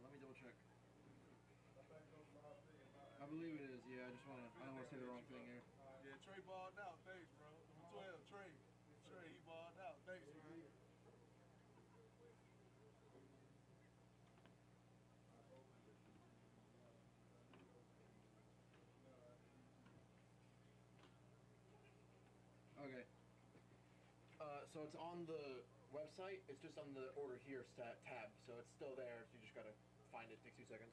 Let me double check. I believe it is. Yeah, I don't want to say the wrong thing here. Yeah, Trey balled out. Thanks, bro. Number 12, Trey. Trey, he balled out. Thanks, bro. Okay. So it's on the website. It's just on the order here tab. So it's still there. So you just gotta find it. Takes 2 seconds.